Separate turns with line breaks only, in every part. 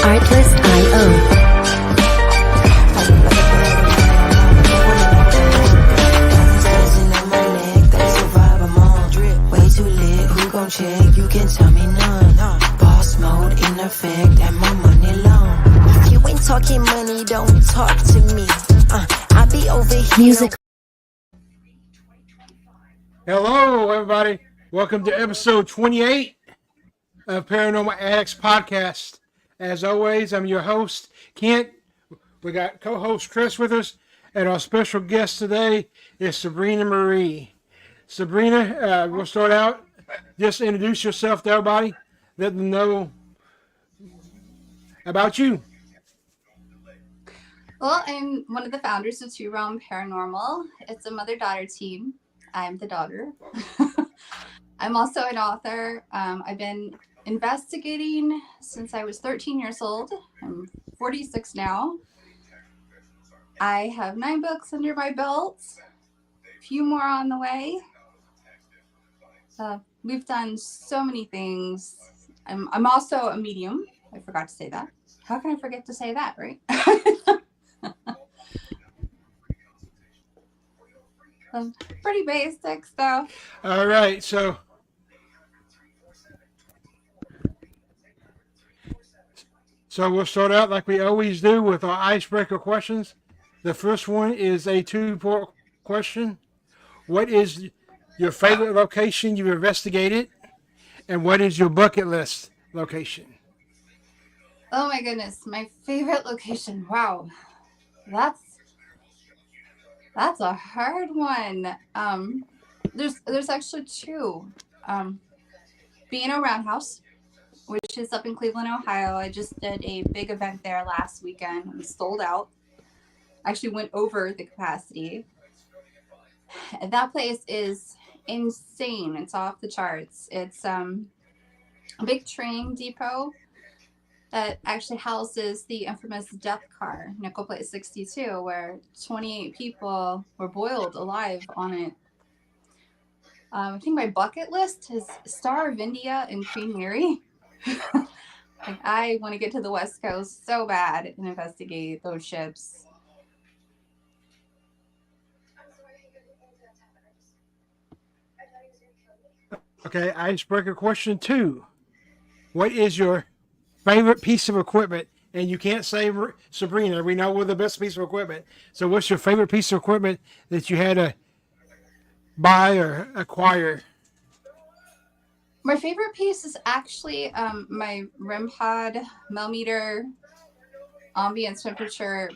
Artlist.io.
Check, you can tell me none. Boss mode in effect, and my money long. If you ain't talking money, don't talk to me. I'll be over here.
Music.
Hello, everybody. Welcome to episode 28 of Paranormal Addicts podcast. As always, I'm your host, Kent. We got co-host Chris with us, and our special guest today is Sabrina Marie. Sabrina, we'll start out. Just introduce yourself to everybody. Let them know about you.
Well, I'm one of the founders of Two Realm Paranormal. It's a mother-daughter team. I'm the daughter. I'm also an author. I've been investigating since I was 13 years old. I'm 46 now. I have 9 books under my belt. A few more on the way. We've done so many things. I'm also a medium. I forgot to say that. How can I forget to say that, right? Pretty basic stuff.
All right, so we'll start out like we always do with our icebreaker questions. The first one is a 2-part question. What is your favorite location you've investigated, and what is your bucket list location?
Oh my goodness, my favorite location. Wow, that's a hard one. There's actually 2. Beano Roundhouse, which is up in Cleveland, Ohio. I just did a big event there last weekend. It was sold out. Actually went over the capacity. And that place is insane. It's off the charts. It's a big train depot that actually houses the infamous death car, Nickel Plate 62, where 28 people were boiled alive on it. I think my bucket list is Star of India and Queen Mary. Like, I want to get to the West Coast so bad and investigate those ships.
Okay, icebreaker question 2. What is your favorite piece of equipment? And you can't say Sabrina. We know we're the best piece of equipment. So what's your favorite piece of equipment that you had to buy or acquire?
My favorite piece is actually my REM pod millimeter ambient temperature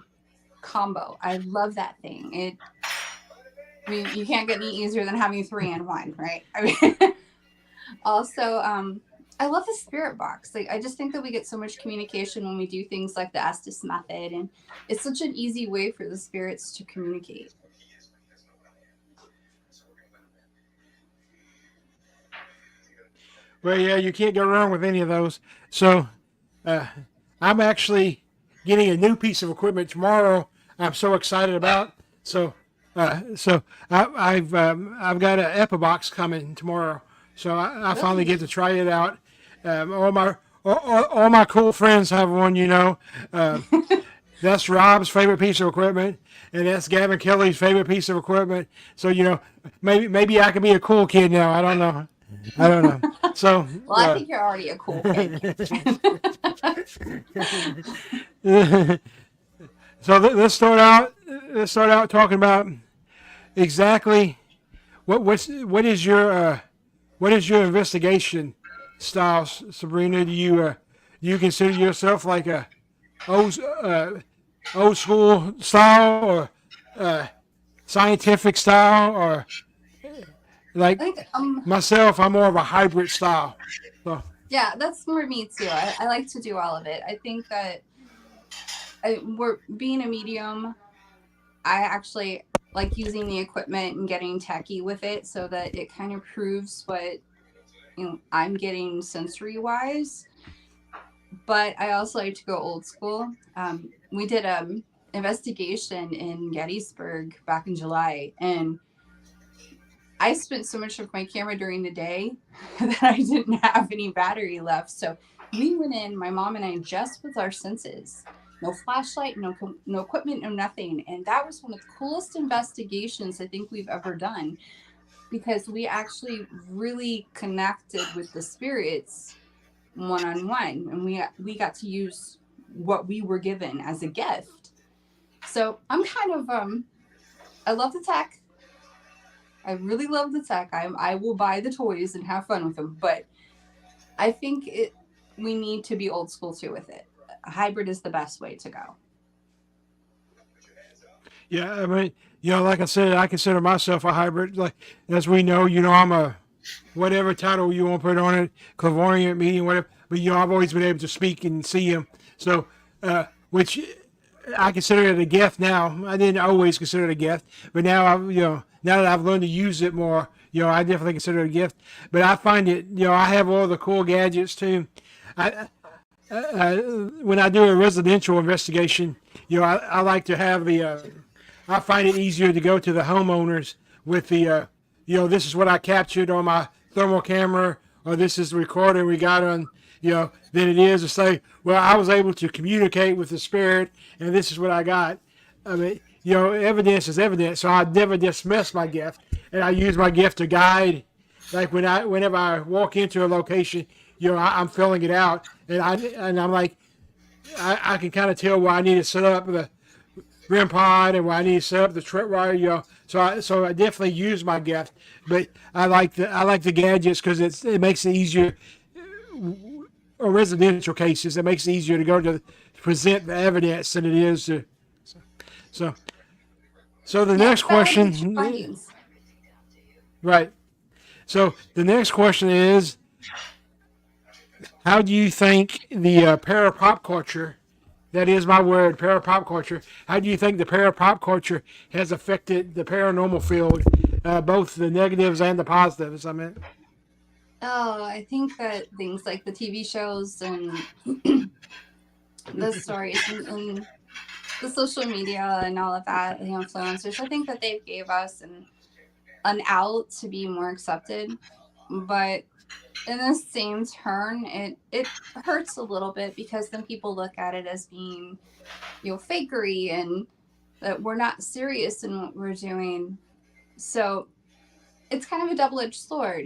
combo. I love that thing. I mean, you can't get any easier than having 3 in 1, right? I mean, also, I love the spirit box. Like, I just think that we get so much communication when we do things like the Estes method, and it's such an easy way for the spirits to communicate.
Well, yeah, you can't go wrong with any of those. So I'm actually getting a new piece of equipment tomorrow. I'm so excited about. So I've got an Epibox coming tomorrow. So I finally get to try it out. All my cool friends have one, you know. That's Rob's favorite piece of equipment, and that's Gavin Kelly's favorite piece of equipment. So, you know, maybe I can be a cool kid now. I don't know. So,
well, I think you're already a cool kid.
So let's start out talking about exactly what is your investigation style, Sabrina? Do you consider yourself like a old school style, or scientific style, or like myself? I'm more of a hybrid style. So.
Yeah, that's more me too. I like to do all of it. I think that we're being a medium. I actually like using the equipment and getting techie with it so that it kind of proves what I'm getting sensory wise. But I also like to go old school. We did investigation in Gettysburg back in July, and I spent so much of my camera during the day that I didn't have any battery left. So we went in, my mom and I, just with our senses. No flashlight, no equipment, no nothing. And that was one of the coolest investigations I think we've ever done, because we actually really connected with the spirits one-on-one, and we got to use what we were given as a gift. So I'm kind of I love the tech. I really love the tech. I will buy the toys and have fun with them, but I think we need to be old school too with it. A hybrid is the best way to go.
Yeah, I mean, like I said, I consider myself a hybrid. Like, as we know, I'm a whatever title you want to put on it, clairvoyant, medium, whatever. But I've always been able to speak and see him. So, which I consider it a gift now. I didn't always consider it a gift, but now now that I've learned to use it more, I definitely consider it a gift. But I find it, I have all the cool gadgets too. When I do a residential investigation, I like to have the. I find it easier to go to the homeowners with the, this is what I captured on my thermal camera, or this is the recording we got on, than it is to say, well, I was able to communicate with the spirit, and this is what I got. I mean, evidence is evidence, so I never dismiss my gift, and I use my gift to guide. Like whenever I walk into a location, I'm filling it out, and I'm like, I can kind of tell where I need to set up the REM pod and where I need to set up the trip wire, So I definitely use my gift, but I like the gadgets because it makes it easier. Or residential cases, it makes it easier to go to present the evidence than it is to. So the next question. Right. So the next question is, how do you think the para-pop culture, that is my word, para-pop culture, how do you think the para-pop culture has affected the paranormal field, both the negatives and the positives, I mean?
Oh, I think that things like the TV shows and the stories and the social media and all of that, the influencers, I think that they gave us an out to be more accepted. But in the same turn, it hurts a little bit, because then people look at it as being, fakery, and that we're not serious in what we're doing. So it's kind of a double-edged sword,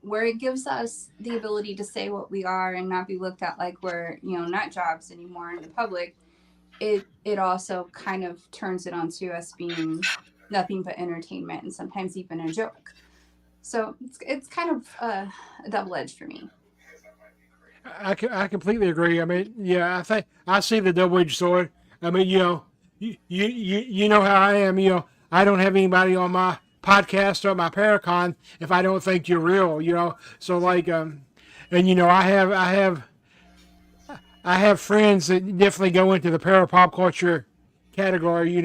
where it gives us the ability to say what we are and not be looked at like we're, nut jobs anymore in the public. It also kind of turns it onto us being nothing but entertainment, and sometimes even a joke. So it's kind of a double edge for me.
I completely agree. I mean, I think I see the double-edged sword. I mean, you know how I am. I don't have anybody on my podcast or my Paracon if I don't think you're real. So like, and I have friends that definitely go into the para-pop culture category.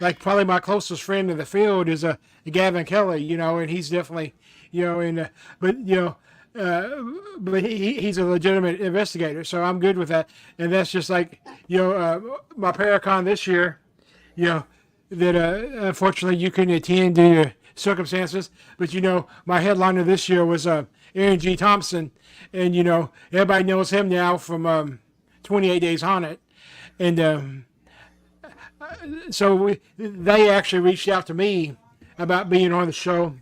Like probably my closest friend in the field is Gavin Kelly, and he's definitely, but he's a legitimate investigator, so I'm good with that. And that's just like, my Paracon this year, that unfortunately you couldn't attend due to circumstances. But my headliner this year was Aaron G. Thompson, and everybody knows him now from 28 Days Haunted, and so they actually reached out to me about being on the show.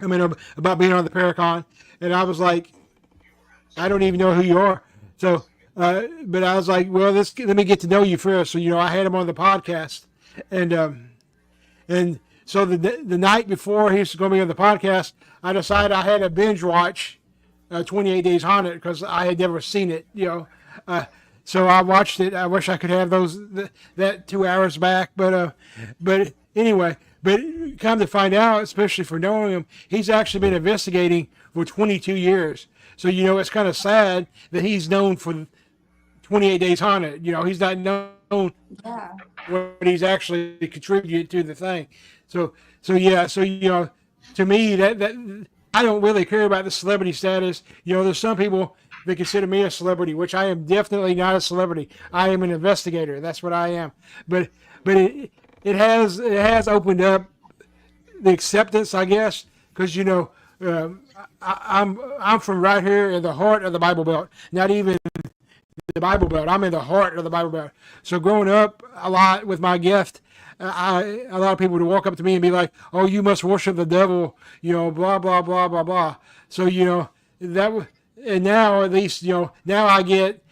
I mean, about being on the Paracon, and I was like, I don't even know who you are. So, but I was like, well, let me get to know you first. So, I had him on the podcast, and so the night before he was going to be on the podcast, I decided I had to binge watch 28 Days Haunted because I had never seen it. So I watched it. I wish I could have that 2 hours back, but anyway. But come to find out, especially for knowing him, he's actually been investigating for 22 years. So, it's kind of sad that he's known for 28 Days Haunted. He's not known what he's actually contributed to the thing. So to me, that I don't really care about the celebrity status. There's some people, they consider me a celebrity, which I am definitely not a celebrity. I am an investigator. That's what I am. But it has opened up the acceptance, I guess, because I'm from right here in the heart of the Bible Belt. Not even the Bible Belt. I'm in the heart of the Bible Belt. So growing up a lot with my gift, a lot of people would walk up to me and be like, "Oh, you must worship the devil," blah blah blah blah blah. So and now at least now I get,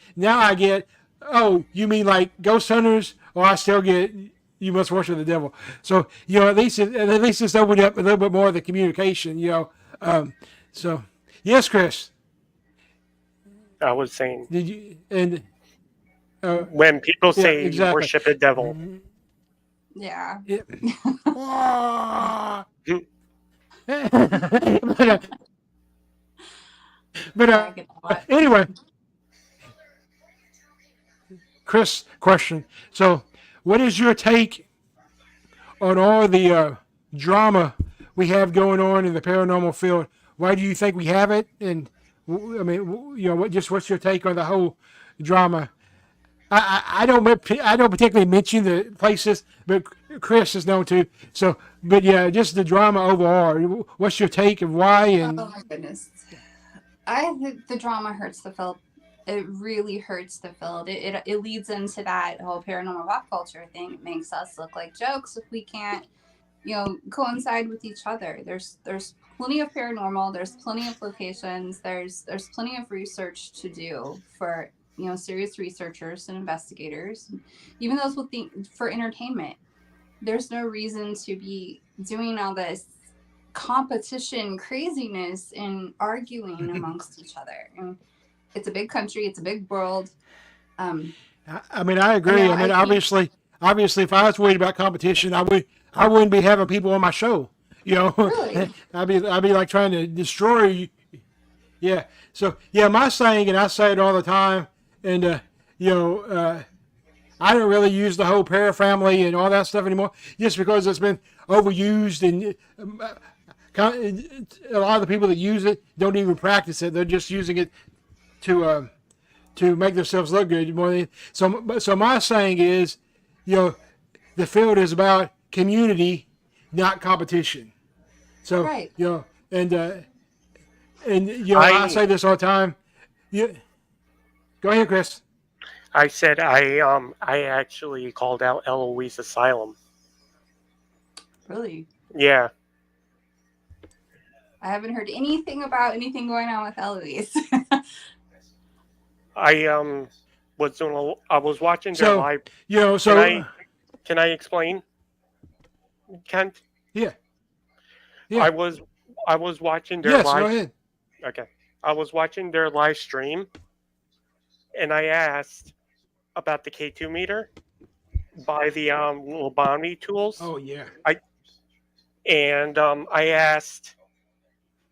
"Oh, you mean like ghost hunters?" Or I still get, "You must worship the devil." So at least it's opened up a little bit more of the communication. So yes, Chris,
I was saying,
did you and
when people
yeah,
say
exactly.
worship the devil,
Yeah.
Yeah. but
I get a lot.
anyway, Chris, question. So, what is your take on all the drama we have going on in the paranormal field? Why do you think we have it? And I mean, what's your take on the whole drama? I don't particularly mention the places, but Chris is known to. So, but yeah, just the drama overall. What's your take of why? And
Oh my goodness. I think the drama hurts the field. It really hurts the field. It leads into that whole paranormal pop culture thing. It makes us look like jokes if we can't, coincide with each other. There's plenty of paranormal. There's plenty of locations. There's plenty of research to do for serious researchers and investigators, even those for entertainment. There's no reason to be doing all this competition craziness and arguing amongst each other. And it's a big country. It's a big world.
I mean, I agree. I mean, obviously, if I was worried about competition, I wouldn't be having people on my show.
Really?
I'd be like trying to destroy you. Yeah. So yeah, my saying, and I say it all the time, and I don't really use the whole parafamily and all that stuff anymore, just because it's been overused, and a lot of the people that use it don't even practice it. They're just using it to make themselves look good more than so my saying is, the field is about community, not competition. So
Right.
I say this all the time. Go ahead, Chris.
I said I actually called out Eloise Asylum.
Really?
Yeah.
I haven't heard anything about anything going on with Eloise.
I was watching their live. Can I explain, Kent?
Yeah.
I was watching their
Yes,
live.
go ahead.
Okay. I was watching their live stream, and I asked about the K2 meter by the lobotomy tools.
Oh yeah.
I asked,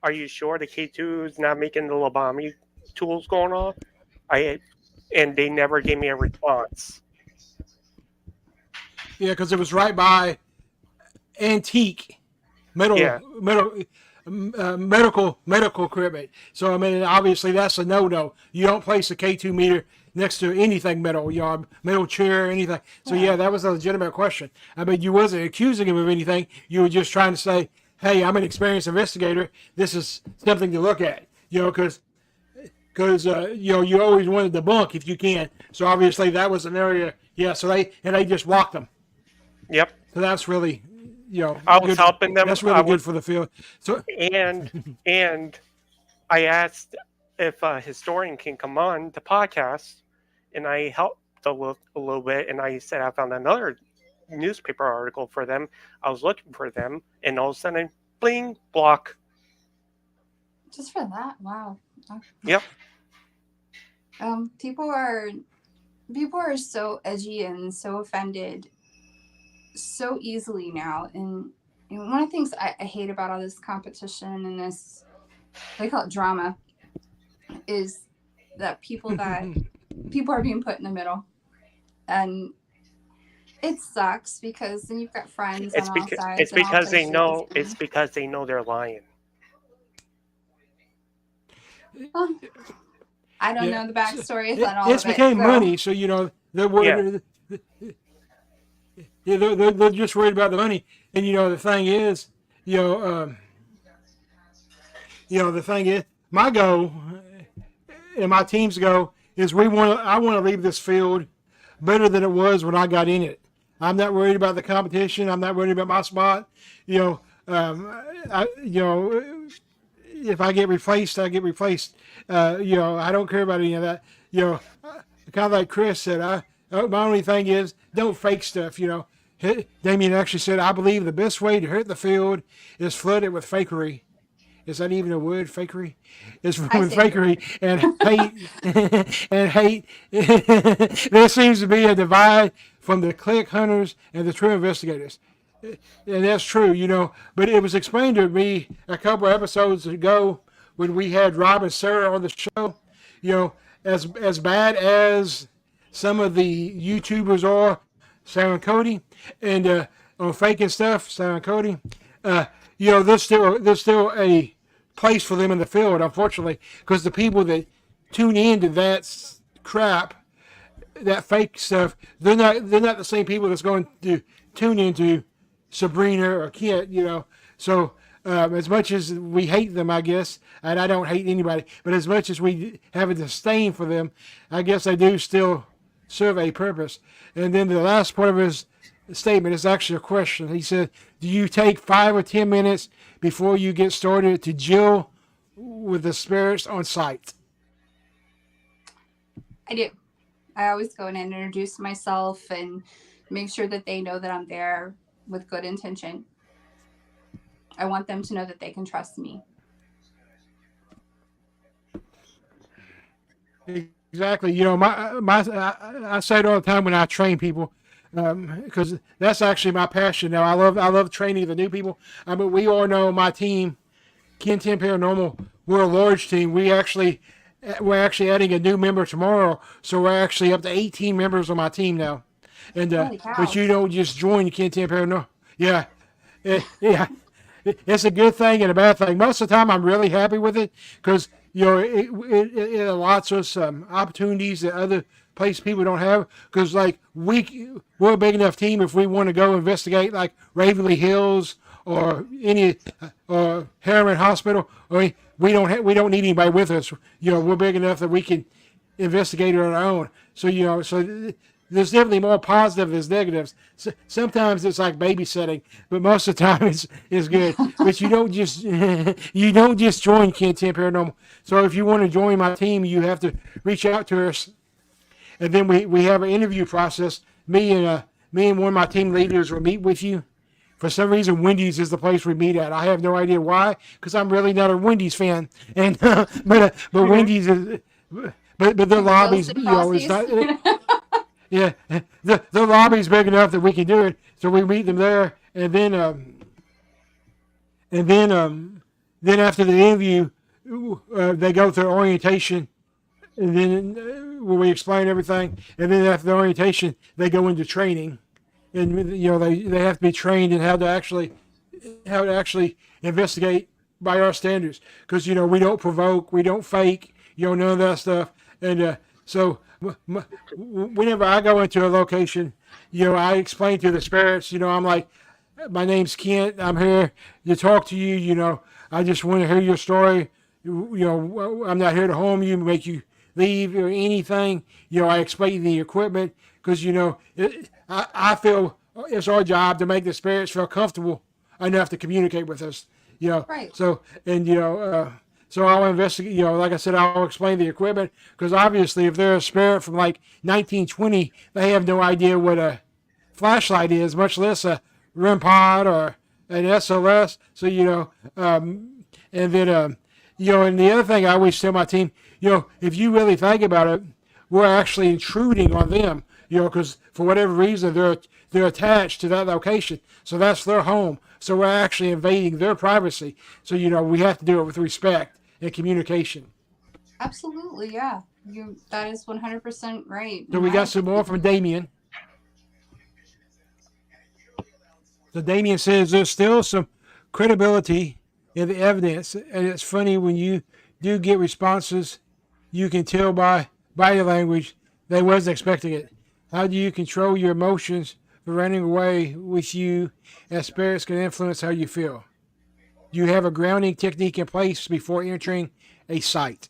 "Are you sure the K2 is not making the lobotomy tools going off?" And they never gave me a response.
Yeah, because it was right by antique medical equipment. So I mean, obviously that's a no. You don't place a K2 meter next to anything metal, metal chair, anything. So yeah, that was a legitimate question. I mean, you wasn't accusing him of anything. You were just trying to say, "Hey, I'm an experienced investigator. This is something to look at." Because you always want to debunk if you can. So obviously that was an area. Yeah. So they just blocked them.
Yep.
So that's really,
I was helping them.
That's really good for the field. So
and I asked if a historian can come on the podcast, and I helped a little bit, and I said I found another newspaper article for them. I was looking for them, and all of a sudden, bling, block.
Just for that? Wow.
Yep.
People are so edgy and so offended so easily now, and one of the things I hate about all this competition and this, they call it drama, is that people are being put in the middle, and it sucks because then you've got friends on all sides.
It's because they know. It's because they know they're lying.
I don't
Yeah,
know the backstories on all
it's
of it.
became
So
money. So they're
Yeah.
worried. Yeah, they're just worried about the money. And the thing is, you know, um, the thing is, my goal and my team's goal is I want to leave this field better than it was when I got in it. I'm not worried about the competition. I'm not worried about my spot. You know, I, you know, if I get replaced, I get replaced. I don't care about any of that. Kind of like Chris said, my only thing is don't fake stuff. Damien actually said, I believe the best way to hurt the field is flood it with fakery. Is that even a word, fakery? It's
I
with
say
fakery and hate and hate. There seems to be a divide from the click hunters and the true investigators. And that's true. But it was explained to me a couple episodes ago when we had Rob and Sarah on the show. As bad as some of the YouTubers are, Sarah and Cody, and on faking stuff, Sarah and Cody, there's still a place for them in the field, unfortunately, because the people that tune into that crap, that fake stuff, they're not the same people that's going to tune into Sabrina or Kent. So as much as we hate them, I guess, and I don't hate anybody, but as much as we have a disdain for them, I guess they do still serve a purpose. And then the last part of his statement is actually a question. He said, do you take 5 or 10 minutes before you get started to gel with the spirits on site?
I do. I always go in and introduce myself and make sure that they know that I'm there with good intention. I want them to know that they can trust me.
Exactly. I say it all the time when I train people, because that's actually my passion. Now, I love training the new people. But we all know my team, Ken 10 Paranormal. We're a large team. We're actually adding a new member tomorrow, so we're actually up to 18 members on my team now. And
Holy cow.
but you don't just join Ken 10 Paranormal. Yeah, yeah. It's a good thing and a bad thing. Most of the time, I'm really happy with it because it allots us opportunities that other places people don't have. Because we're a big enough team if we want to go investigate like Ravenly Hills or or Harriman Hospital. We don't need anybody with us. We're big enough that we can investigate it on our own. So there's definitely more positive than negatives. So, sometimes it's like babysitting, but most of the time it's good. But you don't just join Ken 10 Paranormal. So if you want to join my team, you have to reach out to us, and then we have an interview process. Me and one of my team leaders will meet with you. For some reason, Wendy's is the place we meet at. I have no idea why, because I'm really not a Wendy's fan. And but Wendy's is, but their lobbies, is not. Yeah, the lobby's big enough that we can do it. So we meet them there, and then after the interview, they go through orientation, and then where we explain everything, and then after the orientation, they go into training, and they have to be trained in how to actually investigate by our standards, because we don't provoke, we don't fake, none of that stuff, and so. Whenever I go into a location, I explain to the spirits, I'm like, my name's Kent. I'm here to talk to you. I just want to hear your story. I'm not here to harm you, make you leave or anything. I explain the equipment because, I feel it's our job to make the spirits feel comfortable enough to communicate with us.
Right.
So, and, so I'll investigate, like I said, I'll explain the equipment because obviously if they're a spirit from like 1920, they have no idea what a flashlight is, much less a REM pod or an SLS. So, and then, and the other thing I always tell my team, if you really think about it, we're actually intruding on them, because for whatever reason, they're attached to that location. So that's their home. So we're actually invading their privacy. So, we have to do it with respect and communication.
Absolutely, yeah. That is 100% right.
So we got some more from Damien. So Damien says there's still some credibility in the evidence, and it's funny when you do get responses you can tell by body language they wasn't expecting it? How do you control your emotions from running away with you, as spirits can influence how you feel? Do you have a grounding technique in place before entering a site?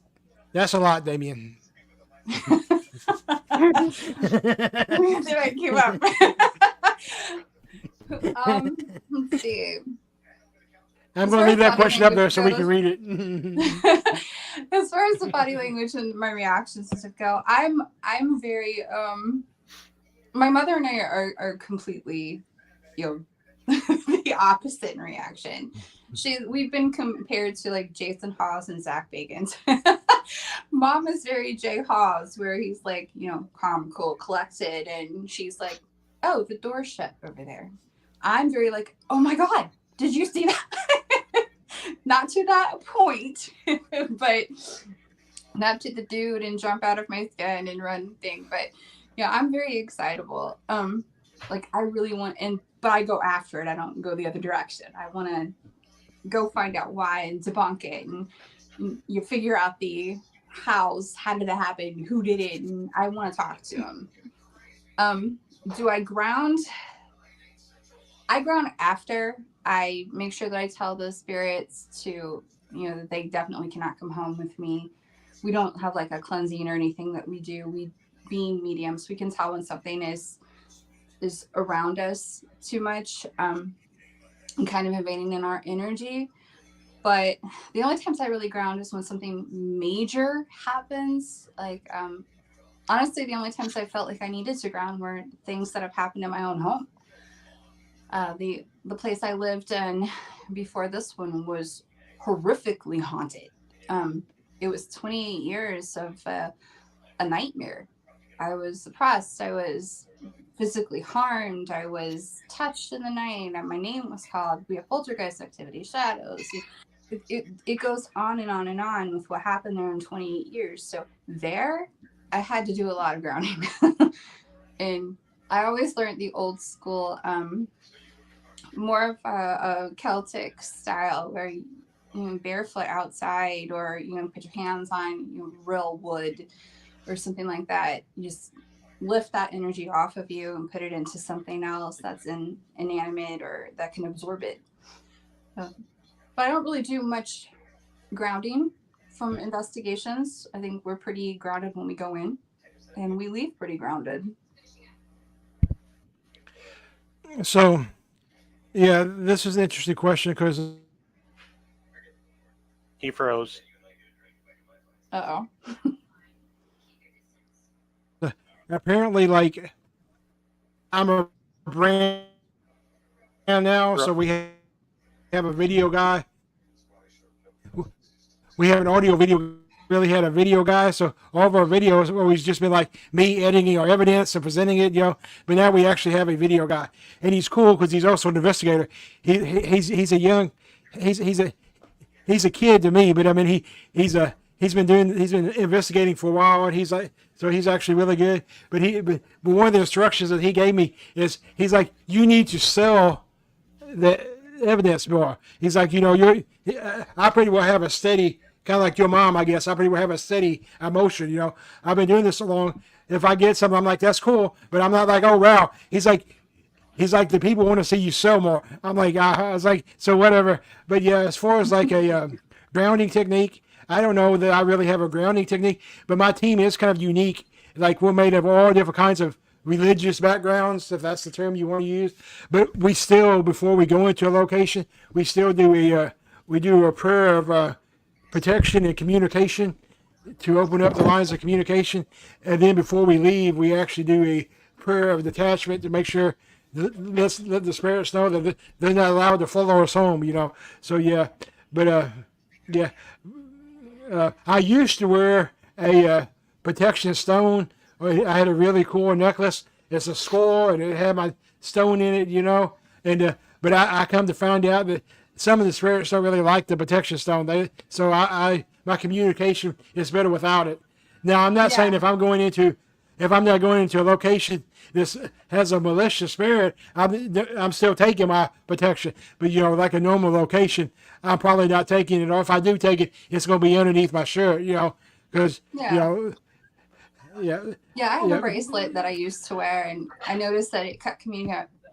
That's a lot, Damien.
See if I keep up. Let's see.
I'm going to leave that question up there so we can read it.
As far as the body language and my reactions to go, I'm very my mother and I are completely, the opposite in reaction. We've been compared to like Jason Hawes and Zach Bagans. Mom is very Jay Hawes, where he's like, calm, cool, collected, and she's like, oh, the door's shut over there. I'm very like, oh my God, did you see that? Not to that point, but not to the dude and jump out of my skin and run thing. But I'm very excitable. Like I really want, but I go after it. I don't go the other direction. I want to go find out why and debunk it, and you figure out the hows. How did it happen? Who did it? And I want to talk to him. Do I ground? I ground after. I make sure that I tell the spirits to, that they definitely cannot come home with me. We don't have like a cleansing or anything that we do. We, being mediums, we can tell when something is around us too much, and kind of invading in our energy. But the only times I really ground is when something major happens. Like, honestly, the only times I felt like I needed to ground were things that have happened in my own home. The place I lived in before this one was horrifically haunted. It was 28 years of a nightmare. I was suppressed. I was physically harmed. I was touched in the night. My name was called. We have poltergeist activity, shadows. It goes on and on and on with what happened there in 28 years. So there, I had to do a lot of grounding. And I always learned the old school, more of a Celtic style where barefoot outside, or put your hands on real wood or something like that. You just lift that energy off of you and put it into something else that's inanimate or that can absorb it. But I don't really do much grounding from investigations. I think we're pretty grounded when we go in, and we leave pretty grounded.
So, yeah, this is an interesting question because
he froze.
Uh-oh.
Apparently, like, I'm a brand now, so we have a video guy. We have an audio video. Really had a video guy, so all of our videos have always just been like me editing our evidence and presenting it, But now we actually have a video guy, and he's cool because he's also an investigator. He's a kid to me, but I mean he's been investigating for a while, and he's actually really good. But one of the instructions that he gave me is he's like, you need to sell the evidence more. He's like, I pretty well have a steady, kind of like your mom, I guess. I pretty well have a steady emotion, I've been doing this so long. If I get something, I'm like, that's cool, but I'm not like, oh wow. He's like, the people want to see you sell more. I'm like, I was like, so whatever. But yeah, as far as like a grounding technique, I don't know that I really have a grounding technique, but my team is kind of unique. Like, we're made of all different kinds of religious backgrounds, if that's the term you want to use. But we still, before we go into a location, we still do a prayer of protection and communication to open up the lines of communication. And then before we leave, we actually do a prayer of detachment to make sure let the spirits know that they're not allowed to follow us home, So yeah, but yeah. I used to wear a protection stone. I had a really cool necklace. It's a skull, and it had my stone in it, And but I come to find out that some of the spirits don't really like the protection stone. My communication is better without it. Now, I'm not saying if I'm not going into a location this has a malicious spirit, I'm still taking my protection. But like a normal location, I'm probably not taking it. Or if I do take it, it's going to be underneath my shirt, because
Yeah.
you know, yeah,
Yeah, I have
yeah,
a bracelet that I used to wear, and I noticed that it cut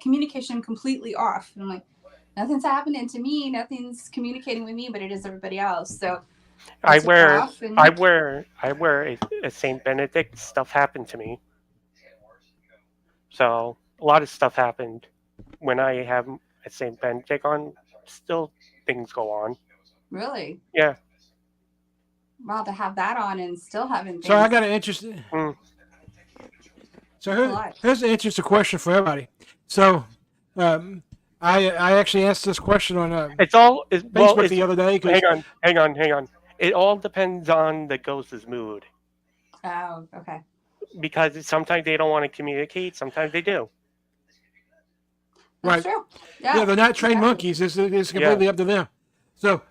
communication completely off. And I'm like, nothing's happening to me, nothing's communicating with me, but it is everybody else. So I
I
took it
wear
off, and
a Saint Benedict. Stuff happened to me, so a lot of stuff happened when I have a Saint Benedict on. Still, things go on.
really,
Yeah.
wow, to have that on and still having
So I
things.
got an interesting.
Mm.
So
That's a lot.
here's an interesting question for everybody. So, um, I actually asked this question on
It's all is well.
Facebook
It's
the other day because
hang on. It all depends on the ghost's mood
Oh, okay.
because sometimes they don't want to communicate. Sometimes they do.
That's
right,
true.
yeah,
Yeah,
they're not trained
exactly.
monkeys. It's
Yeah.
completely up to them. So,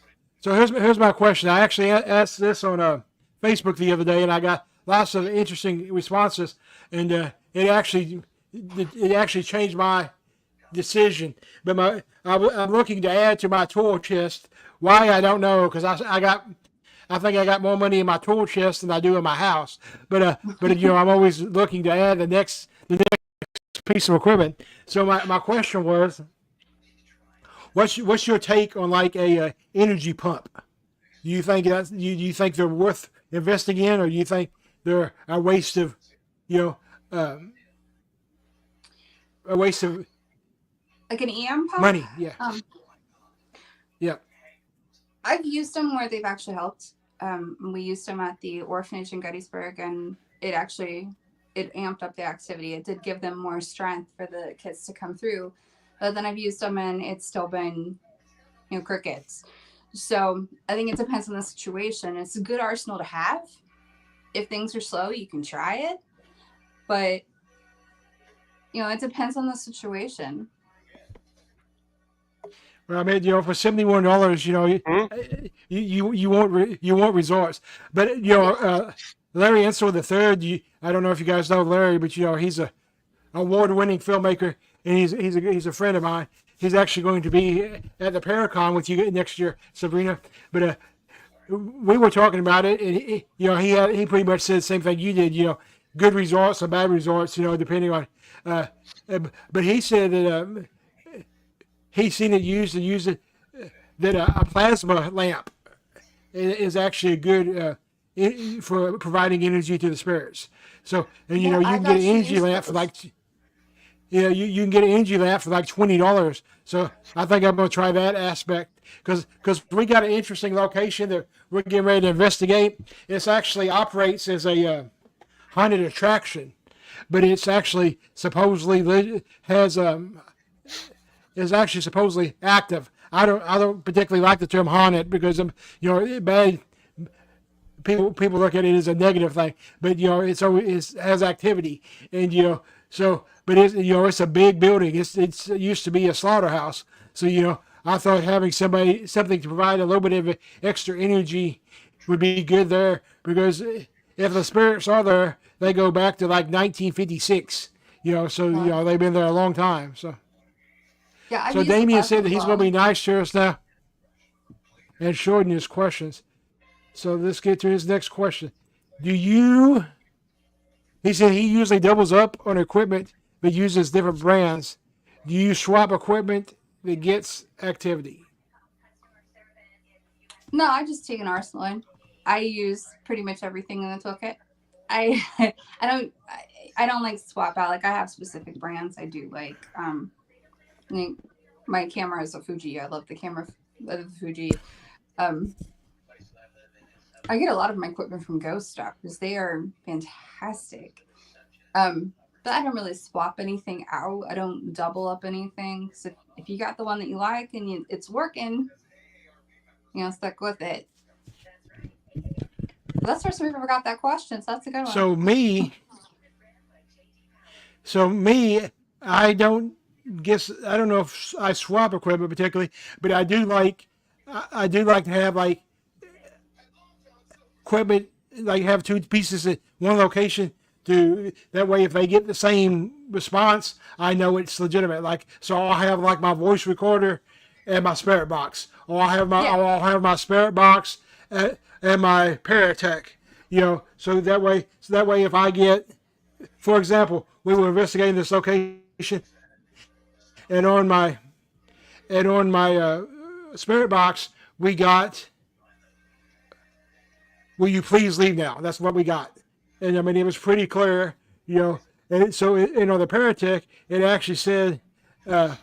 here's my question. I actually asked this on Facebook the other day, and I got lots of interesting responses, and it actually changed my decision. But I'm looking to add to my tool chest. Why I don't know, because I think I got more money in my tool chest than I do in my house. But I'm always looking to add the next piece of equipment. So my question was, what's your take on like a energy pump? Do you think you think they're worth investing in, or do you think they're a waste of you know um, a waste of
Like an EM pump.
money? Yeah,
Um,
yeah.
I've used them where they've actually helped. We used them at the orphanage in Gettysburg, and it amped up the activity. It did give them more strength for the kids to come through. But then I've used them, and it's still been, crickets. So I think it depends on the situation. It's a good arsenal to have. If things are slow, you can try it. But it depends on the situation.
Well, I mean, for $71,
Hmm?
you want resorts, but Larry Enso the third. I don't know if you guys know Larry, but he's a award-winning filmmaker, and he's a friend of mine. He's actually going to be at the Paracon with you next year, Sabrina. But we were talking about it, and he pretty much said the same thing you did. Good resorts or bad resorts, depending on. But he said that he's seen it used that a plasma lamp is actually a good for providing energy to the spirits. So, and you
Yeah,
can
I've
get an
actually
energy
used
lamp for
those.
like, you can get an energy lamp for like $20. So I think I'm gonna try that aspect because we got an interesting location that we're getting ready to investigate. It actually operates as a haunted attraction, but it's actually supposedly is actually supposedly active. I don't particularly like the term haunted because bad people look at it as a negative thing, but it has activity, and but it's a big building. It used to be a slaughterhouse, so I thought having something to provide a little bit of extra energy would be good there, because if the spirits are there, they go back to like 1956. They've been there a long time.
Yeah, I've
So
used the
Damien
plasma
said that
as
he's going to
well.
be nice to us now and shorten his questions. So let's get to his next question. He said he usually doubles up on equipment but uses different brands. Do you swap equipment that gets activity?
No, I just take an arsenal in. I use pretty much everything in the toolkit. I I don't like swap out. Like, I have specific brands I do like. Like, my camera is a Fuji. I love the camera of the Fuji. Um, I get a lot of my equipment from Ghost Stock because they are fantastic. But I don't really swap anything out. I don't double up anything. So if you got the one that you like and it's working, stick with it. Well, that's the first time we've ever got that question, so that's a good one.
So me, I don't know if I swap equipment particularly, but I do like to have like equipment, like have two pieces at one location, to that way if they get the same response, I know it's legitimate. Like, so I'll have like my voice recorder and my spirit box, or I'll have my spirit box and my Paratech. So that way, if I get, for example, we were investigating this location, and on my spirit box, we got, "Will you please leave now?" That's what we got, and I mean it was pretty clear, you know. And on the Paratech, it actually said, "I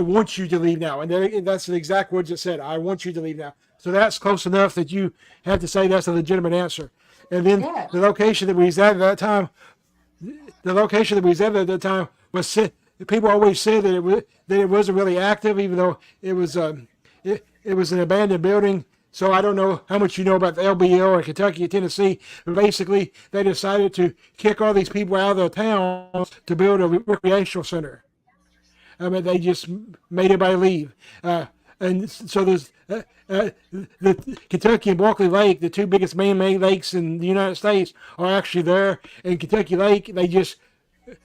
want you to leave now," and that's the exact words it said. "I want you to leave now." So that's close enough that you have to say that's a legitimate answer. And then
Yeah.
the location that we was at that time, was people always said that it wasn't really active, even though it was an abandoned building. So I don't know how much you know about the LBL in Kentucky and Tennessee, but basically they decided to kick all these people out of their towns to build a recreational center. I mean, they just made everybody leave. And so there's the Kentucky and Barkley Lake, the two biggest man-made lakes in the United States, are actually there. And Kentucky Lake,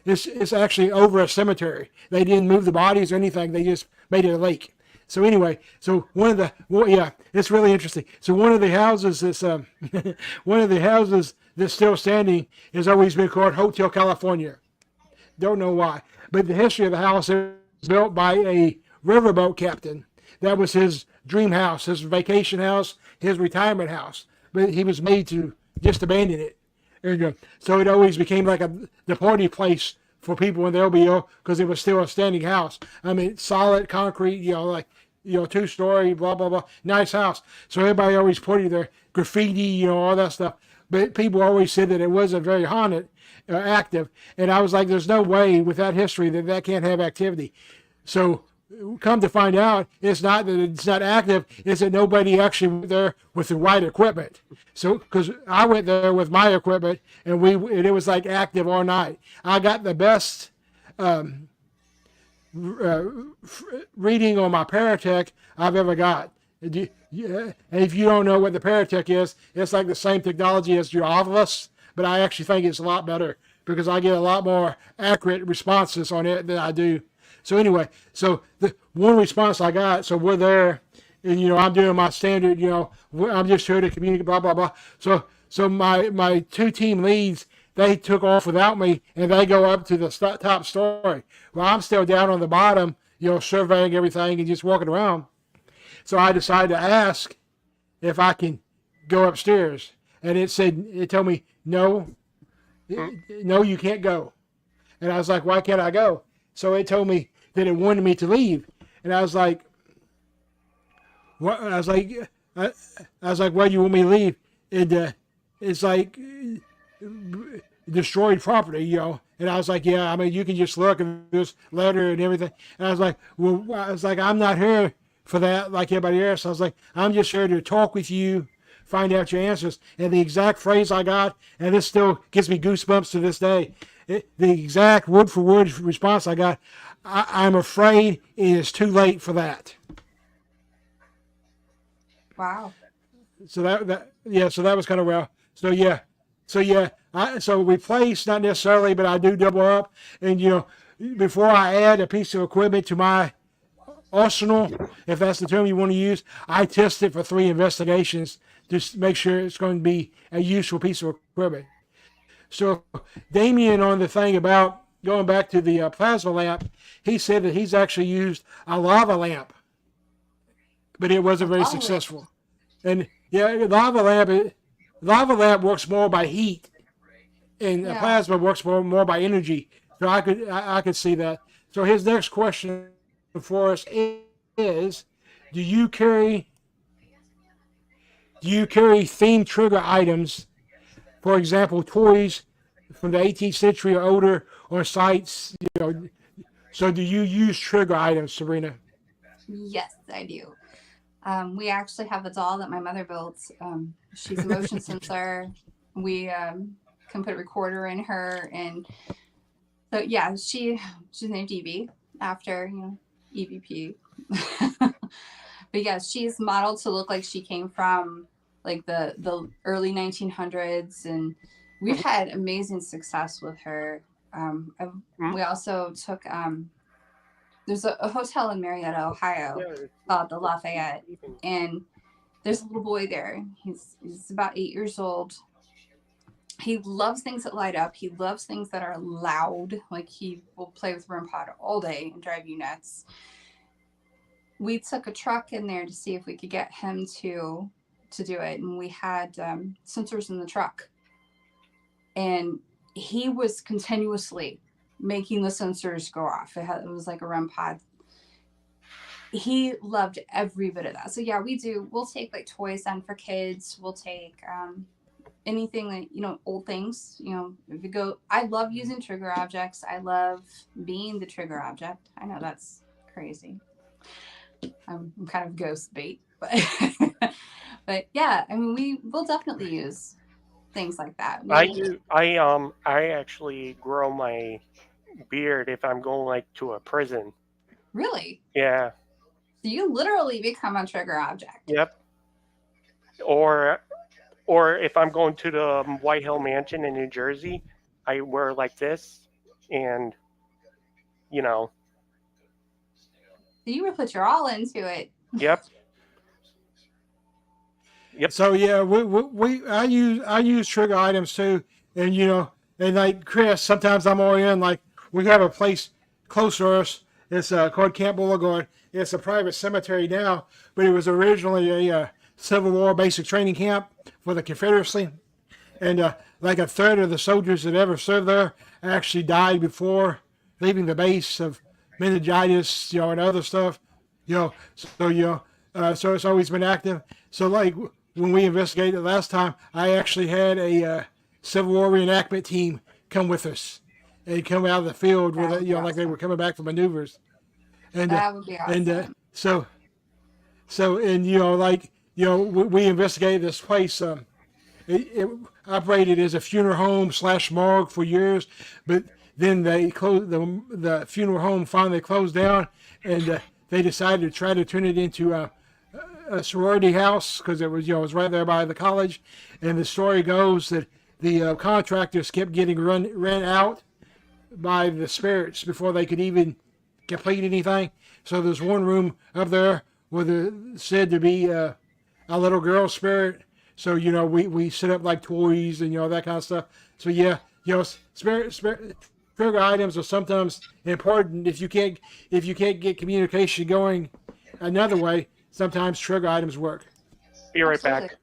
it's actually over a cemetery. They didn't move the bodies or anything. They just made it a lake. So anyway, it's really interesting. So one of the houses that's still standing has always been called Hotel California. Don't know why, but the history of the house is built by a riverboat captain. That was his dream house, his vacation house, his retirement house. But he was made to just abandon it. And, so it always became like the party place for people in the LBO because it was still a standing house. I mean, solid concrete, two-story, blah, blah, blah, nice house. So everybody always partied there, graffiti, all that stuff. But people always said that it wasn't very haunted, active. And I was like, there's no way with that history that can't have activity. So come to find out, it's not that it's not active, it's that nobody actually went there with the right equipment. So, because I went there with my equipment, and it was like active all night. I got the best reading on my Paratech I've ever got. And if you don't know what the Paratech is, it's like the same technology as your Ovilus, but I actually think it's a lot better because I get a lot more accurate responses on it than I do. So anyway, so the one response I got, so we're there, and I'm doing my standard, I'm just here to communicate, blah blah blah. So my two team leads, they took off without me, and they go up to the top story. Well, I'm still down on the bottom, surveying everything and just walking around. So I decided to ask if I can go upstairs, and it told me no, no, you can't go. And I was like, why can't I go? So it told me that it wanted me to leave, and I was like, "What?" I was like, "Why do you want me to leave?" And it's like destroyed property, And I was like, "Yeah, I mean, you can just look at this letter and everything." And I was like, "I'm not here for that like everybody else." I was like, "I'm just here to talk with you, find out your answers." And the exact phrase I got, and this still gives me goosebumps to this day. The exact word for word response I got, I'm afraid it is too late for that.
Wow.
So so that was kind of well. So replace not necessarily, but I do double up. And before I add a piece of equipment to my arsenal, if that's the term you want to use, I test it for 3 investigations to make sure it's going to be a useful piece of equipment. So Damien, on the thing about going back to the plasma lamp, he said that he's actually used a lava lamp, but it wasn't very successful. And lava lamp works more by heat, and plasma works more by energy. So I could see that. So his next question for us is, do you carry themed trigger items? For example, toys from the 18th century or older on sites, So do you use trigger items, Sabrina?
Yes, I do. We actually have a doll that my mother built. She's a motion sensor. We can put a recorder in her, and so yeah, she's named Evie after EVP. But yeah, she's modeled to look like she came from like the early 1900s, and we've had amazing success with her. We also took there's a hotel in Marietta, Ohio called the Lafayette, and there's a little boy there. He's about 8 years old. He loves things that light up. He loves things that are loud. Like he will play with REM pod all day and drive you nuts. We took a truck in there to see if we could get him to do it, and we had sensors in the truck, and he was continuously making the sensors go off. It was like a REM pod. He loved every bit of that. So yeah, we'll take like toys on for kids. We'll take anything that, old things, if you go, I love using trigger objects. I love being the trigger object. I know that's crazy. I'm kind of ghost bait, but but yeah, I mean, we'll definitely use things like that.
I do. I actually grow my beard if I'm going like to a prison.
Really?
Yeah.
So you literally become a trigger object.
Yep. Or if I'm going to the White Hill Mansion in New Jersey, I wear like this, and
So you would put your all into it.
Yep. Yep.
So yeah, I use trigger items too, and and like Chris, sometimes I'm all in. Like we have a place close to us. It's called Camp Boulevard. It's a private cemetery now, but it was originally a Civil War basic training camp for the Confederacy, and like a third of the soldiers that ever served there actually died before leaving the base of meningitis, and other stuff, so so it's always been active. So like when we investigated last time, I actually had a Civil War reenactment team come with us and come out of the field with it, like they were coming back from maneuvers, and
that would be awesome.
And so we investigated this place. It operated as a funeral home / morgue for years, but then they closed the funeral home. Finally closed down, and they decided to try to turn it into a sorority house because it was it was right there by the college. And the story goes that the contractors kept getting run out by the spirits before they could even complete anything. So there's one room up there where there's said to be a little girl spirit. So we set up like toys and that kind of stuff. So yeah, spirit trigger items are sometimes important if you can't get communication going another way. Sometimes trigger items work.
Be right back.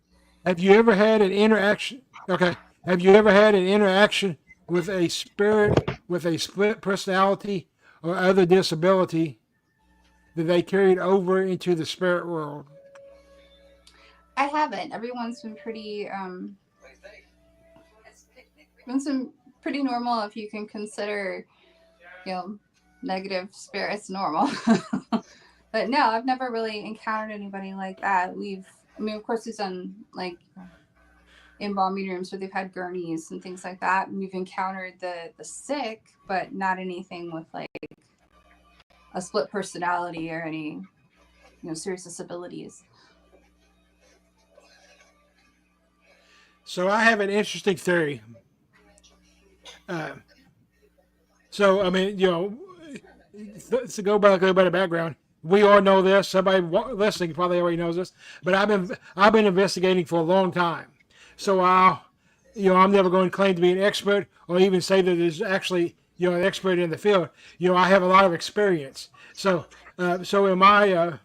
Have you ever had an interaction? Okay. Have you ever had an interaction with a spirit with a split personality or other disability that they carried over into the spirit world?
I haven't. Everyone's been pretty normal, if you can consider negative spirits normal. But no, I've never really encountered anybody like that. Of course we've done like embalming rooms where they've had gurneys and things like that, and we've encountered the sick, but not anything with like a split personality or any serious disabilities.
So I have an interesting theory. So I mean, to go by the background, we all know this. Somebody listening probably already knows this, but I've been investigating for a long time. So I'm never going to claim to be an expert or even say that there's actually an expert in the field. I have a lot of experience. So in my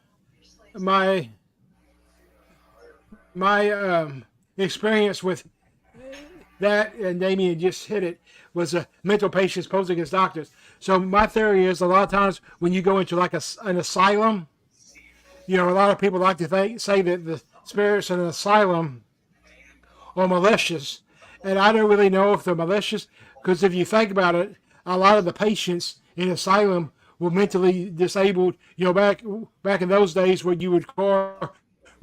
experience with that, and Damien just hit it, was mental patients posing as doctors. So my theory is a lot of times when you go into like an asylum, a lot of people like to say that the spirits in an asylum are malicious. And I don't really know if they're malicious, because if you think about it, a lot of the patients in asylum were mentally disabled, back in those days where you would call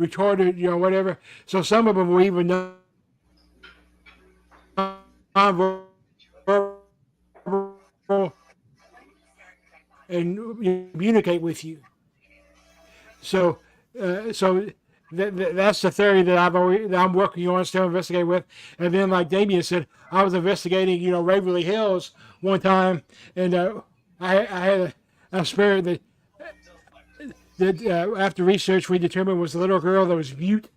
retarded, whatever. So some of them were even nonverbal and communicate with you. So that's the theory that I'm working on, still investigating with. And then, like Damien said, I was investigating, Waverly Hills one time, and I had a spirit that after research we determined was a little girl that was mute,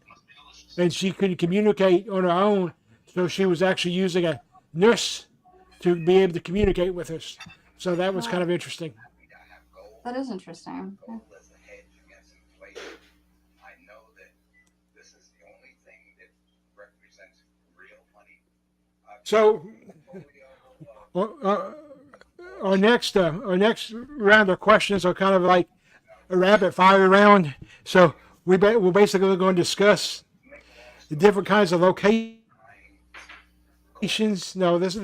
and she couldn't communicate on her own, so she was actually using a nurse to be able to communicate with us. So that was kind of interesting.
That is interesting. Yeah.
So our next round of questions are kind of like a rapid fire round. So we're basically going to discuss the different kinds of locations. No, let's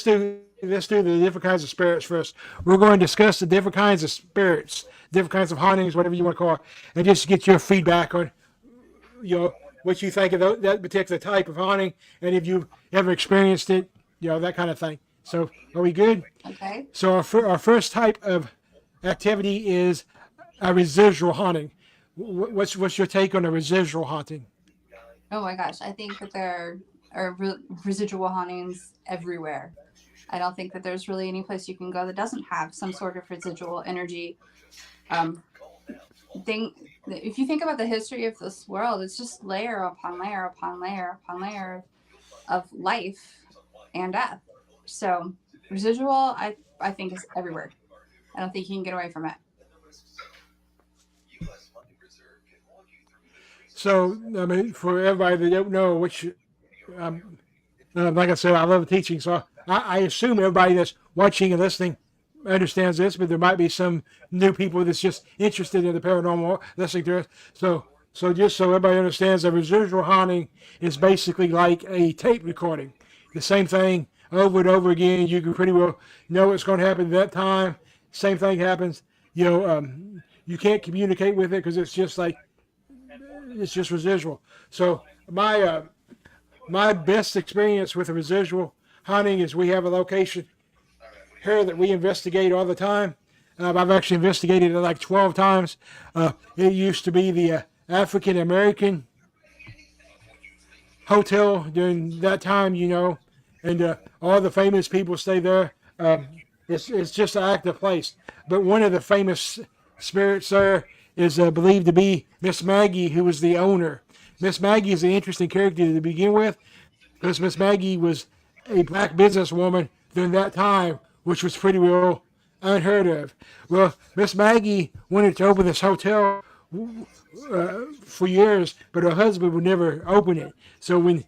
do the different kinds of spirits first. We're going to discuss the different kinds of spirits, different kinds of hauntings, whatever you want to call it, and just get your feedback on what you think of that particular type of haunting, and if you've ever experienced it, that kind of thing. So are we good?
Okay.
So our first type of activity is a residual haunting. What's your take on a residual haunting?
Oh my gosh, I think that there are residual hauntings everywhere. I don't think that there's really any place you can go that doesn't have some sort of residual energy. If you think about the history of this world, it's just layer upon layer upon layer upon layer of life and death. So residual, I think, is everywhere. I don't think you can get away from it.
So, I mean, for everybody that don't know, which, like I said, I love teaching, so I assume everybody that's watching and listening understands this, but there might be some new people that's just interested in the paranormal listening to us. So just so everybody understands, a residual haunting is basically like a tape recording. The same thing over and over again. You can pretty well know what's going to happen at that time. Same thing happens. You can't communicate with it because it's just residual. So my best experience with a residual haunting is we have a location here that we investigate all the time. I've actually investigated it like 12 times. It used to be the African American hotel during that time, and all the famous people stay there. It's just an active place. But one of the famous spirits there is believed to be Miss Maggie, who was the owner. Miss Maggie is an interesting character to begin with, because Miss Maggie was a black businesswoman during that time, which was pretty well unheard of. Well, Miss Maggie wanted to open this hotel for years, but her husband would never open it. So when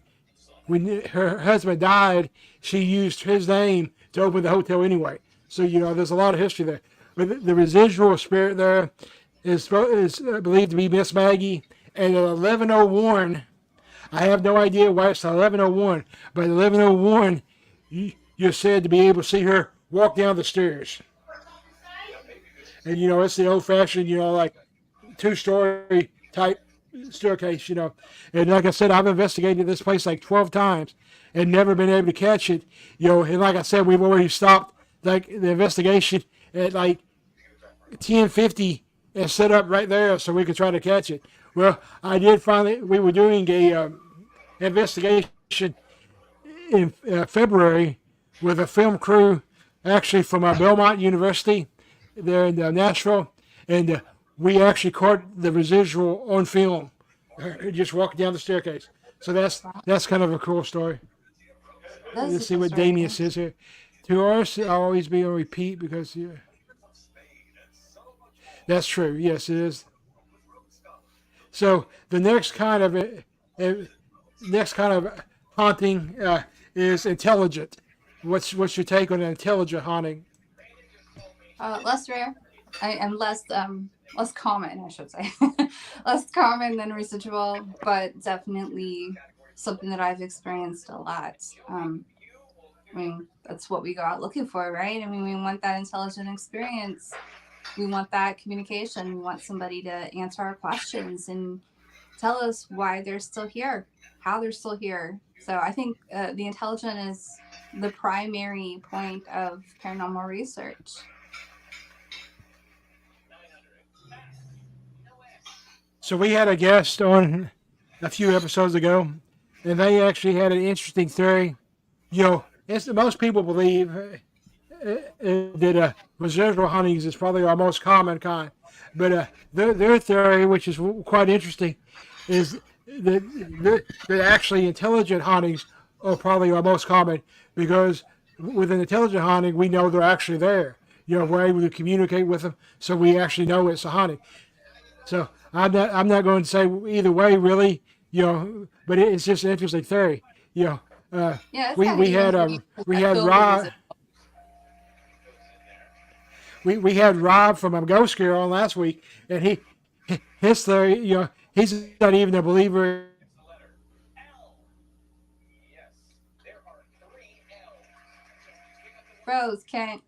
her husband died, she used his name to open the hotel anyway. So, there's a lot of history there. But the residual spirit there is believed to be Miss Maggie. And at 11:01, I have no idea why it's 11:01, but at 11:01, you're said to be able to see her walk down the stairs. And, it's the old-fashioned, like 2-story type staircase, And like I said, I've investigated this place like 12 times and never been able to catch it, And like I said, we've already stopped like the investigation at like 10:50 and set up right there so we could try to catch it. Well, I did finally. We were doing a investigation in February with a film crew, actually from Belmont University, there in Nashville, and we actually caught the residual on film, just walking down the staircase. So that's kind of a cool story. Let's see what Damien says here. To us, I'll always be on repeat because that's true. Yes, it is. So the next kind of haunting is intelligent. What's your take on an intelligent haunting?
Less rare, and less common, I should say. Less common than residual, but definitely something that I've experienced a lot. That's what we go out looking for, right? We want that intelligent experience. We want that communication. We want somebody to answer our questions and tell us why they're still here, how they're still here. So I think the intelligent is the primary point of paranormal research.
So we had a guest on a few episodes ago, and they actually had an interesting theory. Most people believe that residual hauntings is probably our most common kind. But their theory, which is quite interesting, is that actually intelligent hauntings are probably our most common, because with an intelligent haunting, we know they're actually there. We're able to communicate with them, so we actually know it's a haunting. So I'm not going to say either way, really. But it's just an interesting theory.
Yeah, it's
We
kind of
we had
unique.
we
I
had
totally use
Rob
it.
we had Rob from a Ghost Scare on last week, and his theory, he's not even a believer.
Rose, Kent.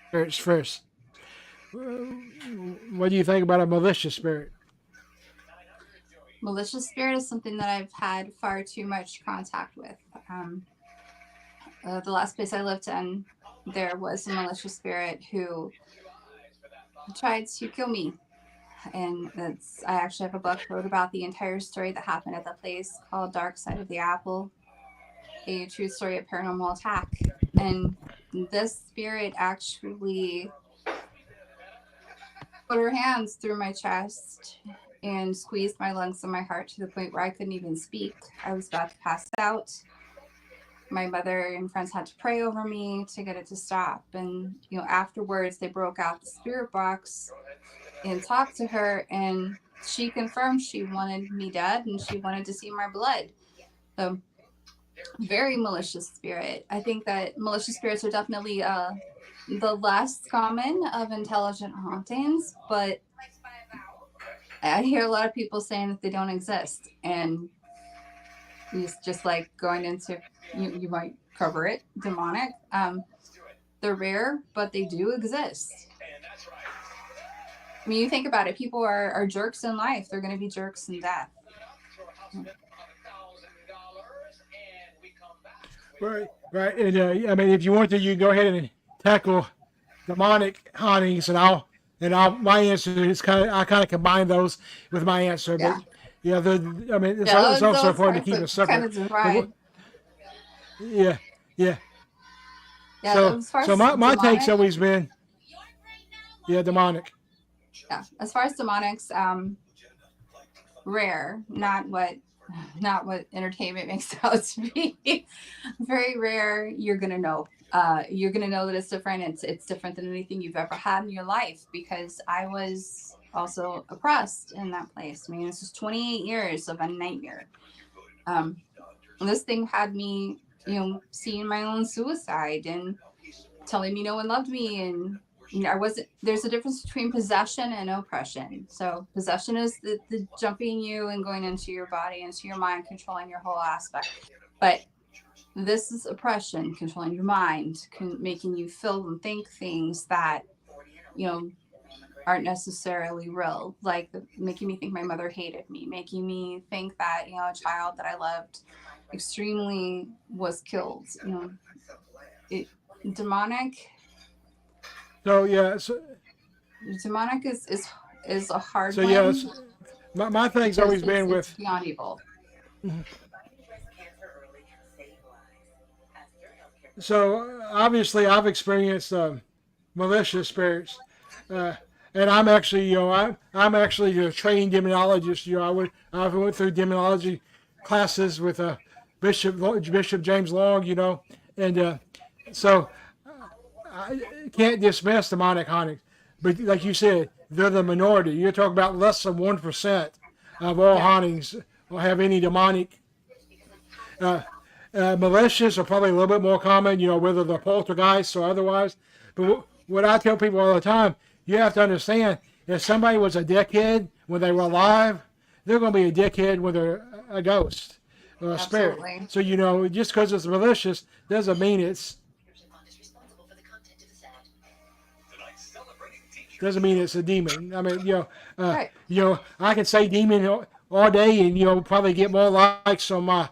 Spirits first. What do you think about a malicious spirit?
Malicious spirit is something that I've had far too much contact with. The last place I lived in, there was a malicious spirit who tried to kill me. And I actually have a book wrote about the entire story that happened at the place called Dark Side of the Apple, a true story of paranormal attack. And this spirit actually put her hands through my chest and squeezed my lungs and my heart to the point where I couldn't even speak. I was about to pass out. My mother and friends had to pray over me to get it to stop. And, afterwards they broke out the spirit box and talked to her, and she confirmed she wanted me dead and she wanted to see my blood. So very malicious spirit. I think that malicious spirits are definitely the less common of intelligent hauntings, but I hear a lot of people saying that they don't exist, and it's just like going into, you might cover it, demonic. They're rare, but they do exist. I mean, you think about it, people are jerks in life, they're going to be jerks in death.
Right. And I mean, if you want to, you can go ahead and tackle demonic hauntings, and my answer is I kind of combine those with my answer.
Yeah.
But yeah, I mean, it's
those
also important to keep
to
it separate.
kind of divide.
Yeah.
Yeah,
So
as far
so
as
my take's
demonic,
always been demonic.
yeah, as far as demonics, rare, not what entertainment makes out to be. Very rare. You're gonna know that it's different. It's different than anything you've ever had in your life, because I was also oppressed in that place. I mean, this was 28 years of a nightmare. This thing had me, seeing my own suicide and telling me no one loved me, and there's a difference between possession and oppression. So possession is the jumping you and going into your body, into your mind, controlling your whole aspect. But this is oppression, controlling your mind, making you feel and think things that, aren't necessarily real, like making me think my mother hated me, making me think that, a child that I loved extremely was killed. Demonic.
So yeah.
Demonic is a hard
So
one.
yes, my thing's always been
it's
with
beyond evil.
So obviously, I've experienced malicious spirits, and I'm actually, I'm actually a trained demonologist. I went through demonology classes with Bishop James Long, and so I can't dismiss demonic hauntings. But like you said, they're the minority. You're talking about less than 1% of all hauntings will have any demonic. Malicious are probably a little bit more common, whether they're poltergeists or otherwise. But what I tell people all the time, you have to understand, if somebody was a dickhead when they were alive, they're going to be a dickhead when they're a ghost or a spirit. So, just because it's malicious doesn't mean it's a demon. I mean, I can say demon all day and, probably get more likes on my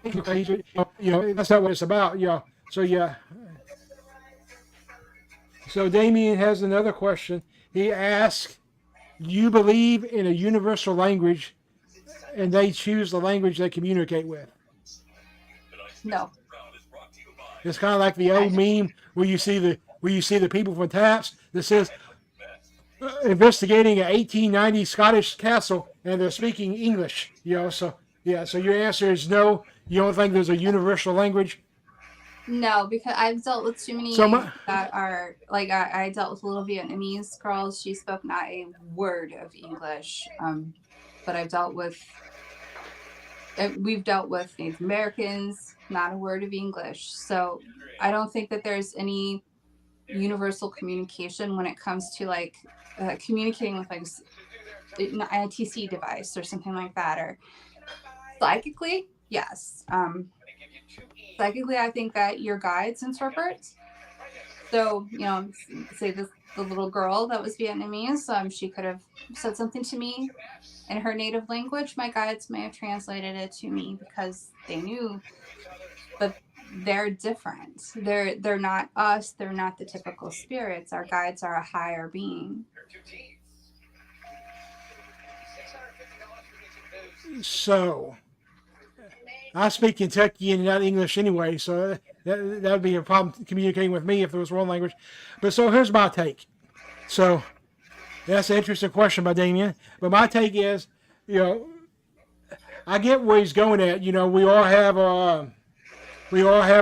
that's not what it's about, So yeah. So Damien has another question. He asks, you believe in a universal language and they choose the language they communicate with?
No.
It's kind of like the old meme where you see the people from Taps that says investigating an 1890 Scottish castle and they're speaking English. So yeah. So your answer is no. You don't think there's a universal language?
No, because I've dealt with too
So
many that are like I dealt with little Vietnamese girls. She spoke not a word of English. But we've dealt with Native Americans, not a word of English. So I don't think that there's any universal communication when it comes to like communicating with like an ITC device or something like that, or psychically, yes. Psychically, I think that your guides interpret. So, say the little girl that was Vietnamese, she could have said something to me in her native language. My guides may have translated it to me because they knew, but they're different. They're not us. They're not the typical spirits. Our guides are a higher being.
So I speak Kentucky and not English anyway, so that would be a problem communicating with me if there was one language. But so here's my take. So that's an interesting question by Damien. But my take is, I get where he's going at. We all have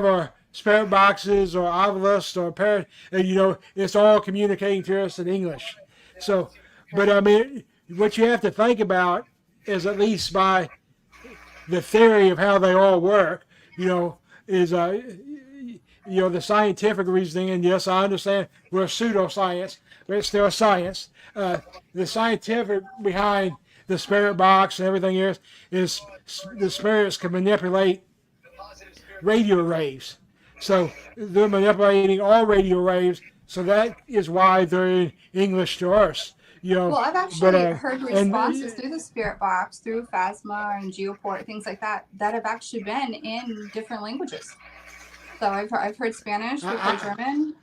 our spirit boxes or ovulists or parrot, and it's all communicating to us in English. So, but I mean, what you have to think about is at least by the theory of how they all work, is the scientific reasoning. And yes, I understand we're pseudoscience, but it's still science. The scientific behind the spirit box and everything is the spirits can manipulate radio waves. So they're manipulating all radio waves. So that is why they're in English to us.
Well, I've actually heard responses through the spirit box, through Phasma and Geoport, things like that have actually been in different languages. So I've heard Spanish, I've heard German.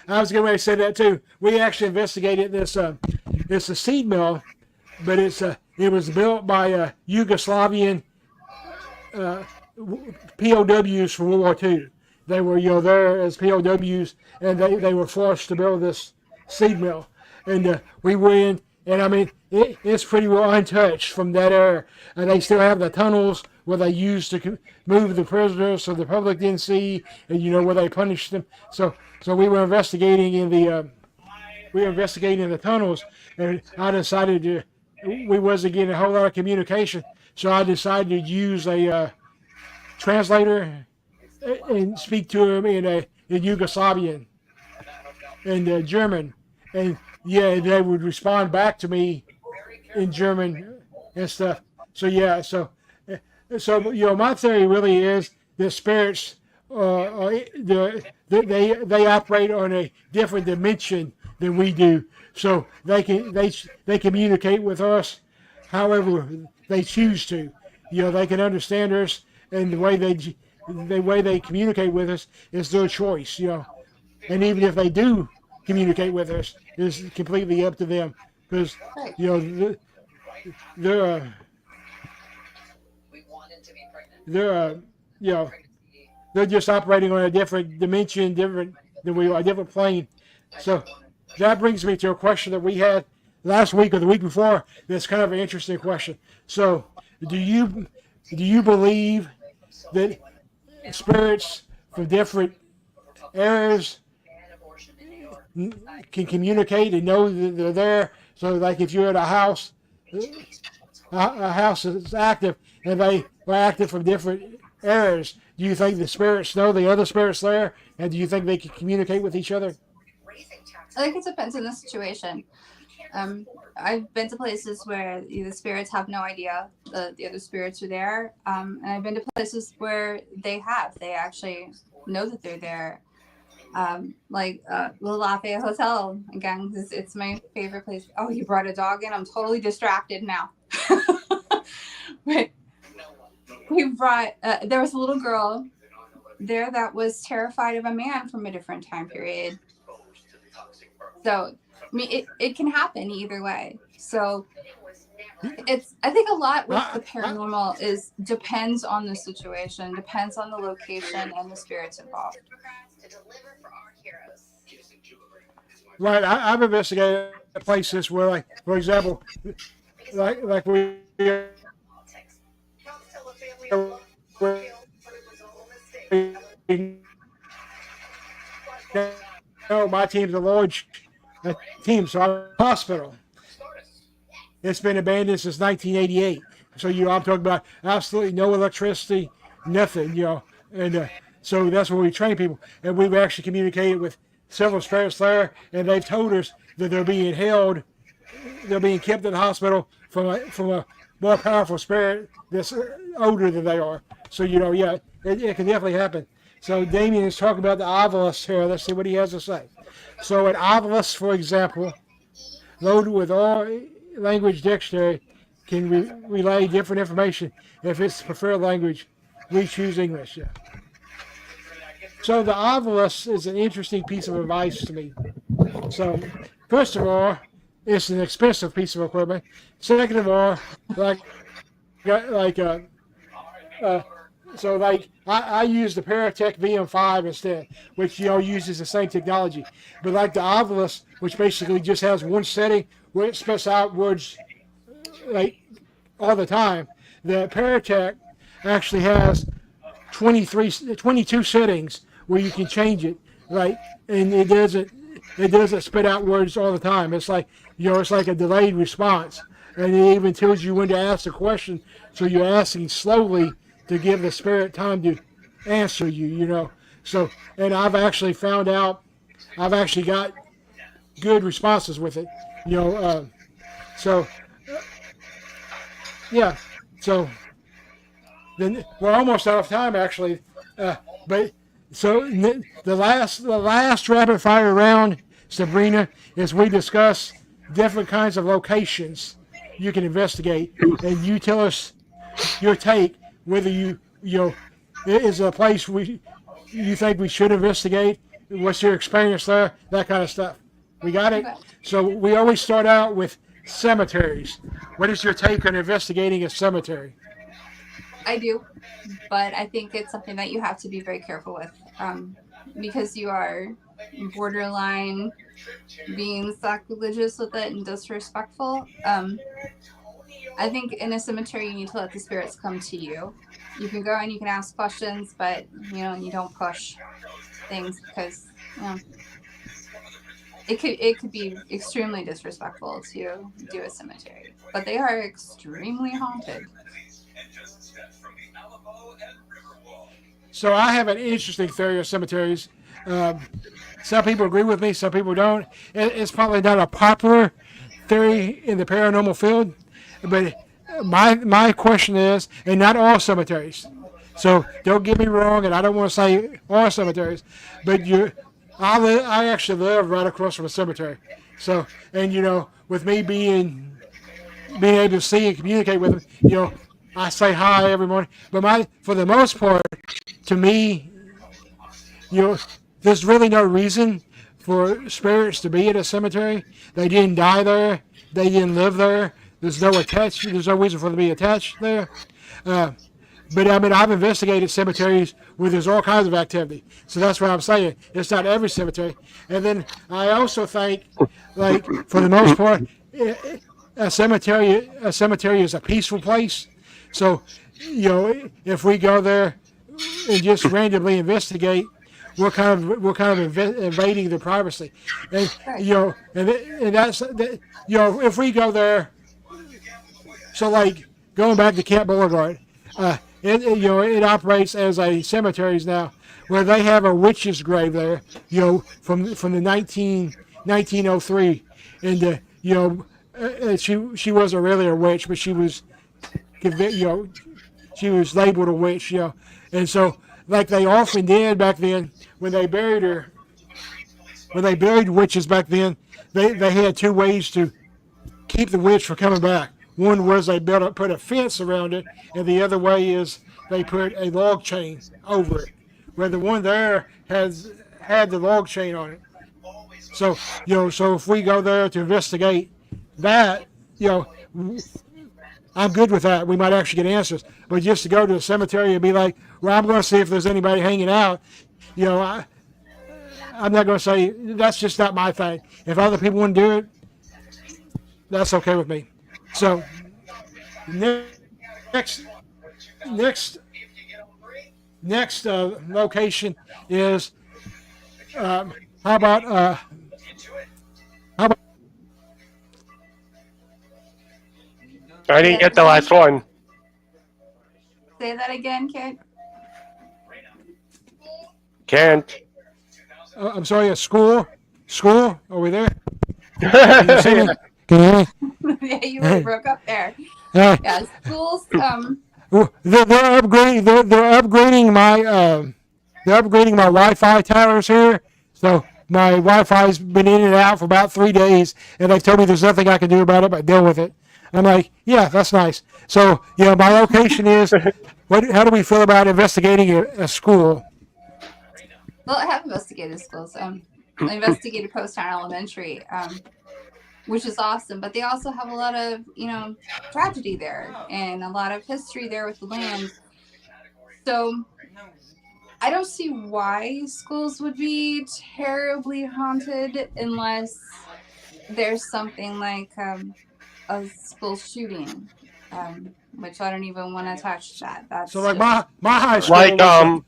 I was getting ready to say that too. We actually investigated this. It's a seed mill, but it was built by Yugoslavian POWs from World War II. They were there as POWs, and they were forced to build this seed mill. And we went in, and I mean, it's pretty well untouched from that era. And they still have the tunnels where they used to move the prisoners so the public didn't see, and where they punished them. So we were investigating in the tunnels, and I decided we wasn't getting a whole lot of communication, so I decided to use a translator and speak to him in Yugoslavian and German, and yeah, they would respond back to me in German and stuff. So yeah, so my theory really is that spirits they operate on a different dimension than we do. So they communicate with us however they choose to. They can understand us, and the way they communicate with us is their choice. And even if they do communicate with us, it's completely up to them, because they're just operating on a different dimension, different than we are, a different plane. So that brings me to a question that we had last week or the week before. That's kind of an interesting question. So, do you believe that spirits from different eras can communicate and know that they're there? So, like if you're at a house is active, and they were active from different eras, do you think the spirits know the other spirits there, and do you think they can communicate with each other?
I think it depends on the situation. I've been to places where the spirits have no idea the other spirits are there, and I've been to places where they actually know that they're there. Like the Lafayette Hotel, again, it's my favorite place. Oh, you brought a dog in? I'm totally distracted now. But there was a little girl there that was terrified of a man from a different time period. So, I mean, it can happen either way. So, I think a lot with the
I,
paranormal is depends on the situation, depends on the location and the spirits involved.
right. I've investigated places where, like, for example, like no, my team's a large team, so I'm in a hospital. It's been abandoned since 1988. So I'm talking about absolutely no electricity, nothing, and so that's where we train people, and we've actually communicated with several spirits there, and they've told us that they're being kept in the hospital from a more powerful spirit that's older than they are. So yeah, it can definitely happen. So Damien is talking about the Ovilus here. Let's see what he has to say. So an Ovilus, for example, loaded with all language dictionary, can relay different information. If it's preferred language, we choose English. Yeah. So the Ovilus is an interesting piece of advice to me. So first of all, it's an expensive piece of equipment. Second of all, like so like I use the Paratech VM5 instead, which uses the same technology. But like the Ovilus, which basically just has one setting where it spits out words like all the time, the Paratech actually has 22 settings where you can change it, right? And it doesn't spit out words all the time. It's like it's like a delayed response, and it even tells you when to ask the question, so you're asking slowly to give the spirit time to answer you. So, and I've actually found out, I've actually got good responses with it. So yeah, so then we're almost out of time actually, but so the last rapid fire round, Sabrina, is we discuss different kinds of locations you can investigate, and you tell us your take whether is a place you think we should investigate. What's your experience there? That kind of stuff. We got it. So we always start out with cemeteries. What is your take on investigating a cemetery?
I do, but I think it's something that you have to be very careful with, because you are borderline being sacrilegious with it and disrespectful. I think in a cemetery you need to let the spirits come to you. You can go and you can ask questions, but you don't push things, because it could be extremely disrespectful to do a cemetery, but they are extremely haunted.
So I have an interesting theory of cemeteries. Some people agree with me, some people don't. It's probably not a popular theory in the paranormal field, but my question is, and not all cemeteries. So don't get me wrong, and I don't want to say all cemeteries, but I actually live right across from a cemetery. So, and with me being able to see and communicate with them, I say hi every morning. But for the most part, to me, there's really no reason for spirits to be at a cemetery. They didn't die there. They didn't live there. There's no reason for them to be attached there. But I mean, I've investigated cemeteries where there's all kinds of activity. So that's what I'm saying. It's not every cemetery. And then I also think, like, for the most part, a cemetery is a peaceful place. So, if we go there and just randomly investigate, we're kind of invading their privacy. And and that's if we go there. So, like, going back to Camp Boulevard, it operates as a cemetery now, where they have a witch's grave there, from the 1903, and she wasn't really a witch, but she was, she was labeled a witch, and so like they often did back then when they buried her, when they buried witches back then, they had two ways to keep the witch from coming back. One was they put a fence around it, and the other way is they put a log chain over it, where the one there had the log chain on it. So so if we go there to investigate that, I'm good with that. We might actually get answers. But just to go to the cemetery and be like, well, I'm going to see if there's anybody hanging out, I'm not going to say, that's just not my thing. If other people want to do it, that's okay with me. So next location is how about
I didn't get the last one.
Say that again, Kent.
Can't.
I'm sorry, a school? Are we there? Can you see me? Can you hear me?
Yeah, you really broke up there.
Uh,
Yeah, schools.
they're upgrading. They're upgrading my Wi-Fi towers here. So my Wi-Fi's been in and out for about 3 days, and they've told me there's nothing I can do about it but deal with it. I'm like, yeah, that's nice. So my location is. How do we feel about investigating a school?
Well, I have investigated schools. I investigated Post Town Elementary, which is awesome. But they also have a lot of, tragedy there and a lot of history there with the land. So I don't see why schools would be terribly haunted unless there's something like a school shooting. Which I don't even want to touch that. That's
so like my high school
hang on,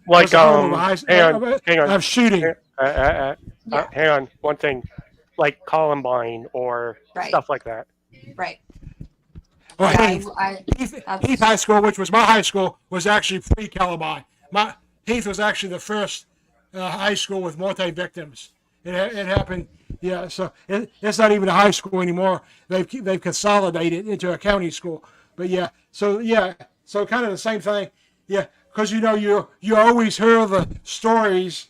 of shooting.
Hang on, one thing, like Columbine or stuff like that.
Right.
Well,
Yeah,
Heath High School, which was my high school, was actually pre-Columbine. Heath was actually the first high school with multi-victims. It happened. Yeah, so it's not even a high school anymore. They've consolidated into a county school. But so kind of the same thing. Yeah, because you always hear the stories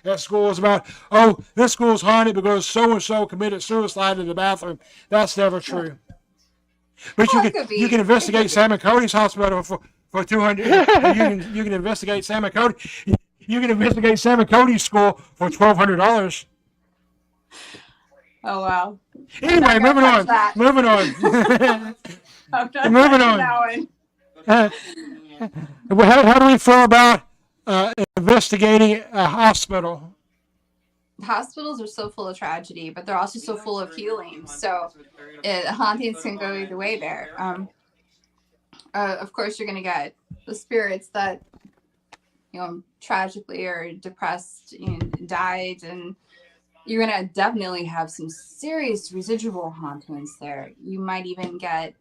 at schools about, oh, this school's haunted because so and so committed suicide in the bathroom. That's never true. But you can investigate Sam and Cody's hospital for $200. You can investigate Sam and Cody. You can investigate Sam and Cody's school for $1,200.
Oh wow.
Anyway, moving on. Moving on. Moving on. How do we feel about investigating a hospital?
Hospitals are so full of tragedy, but they're also so full of healing. So hauntings can go either way there. Of course, you're going to get the spirits that, tragically or depressed died, and you're going to definitely have some serious residual hauntings there. You might even get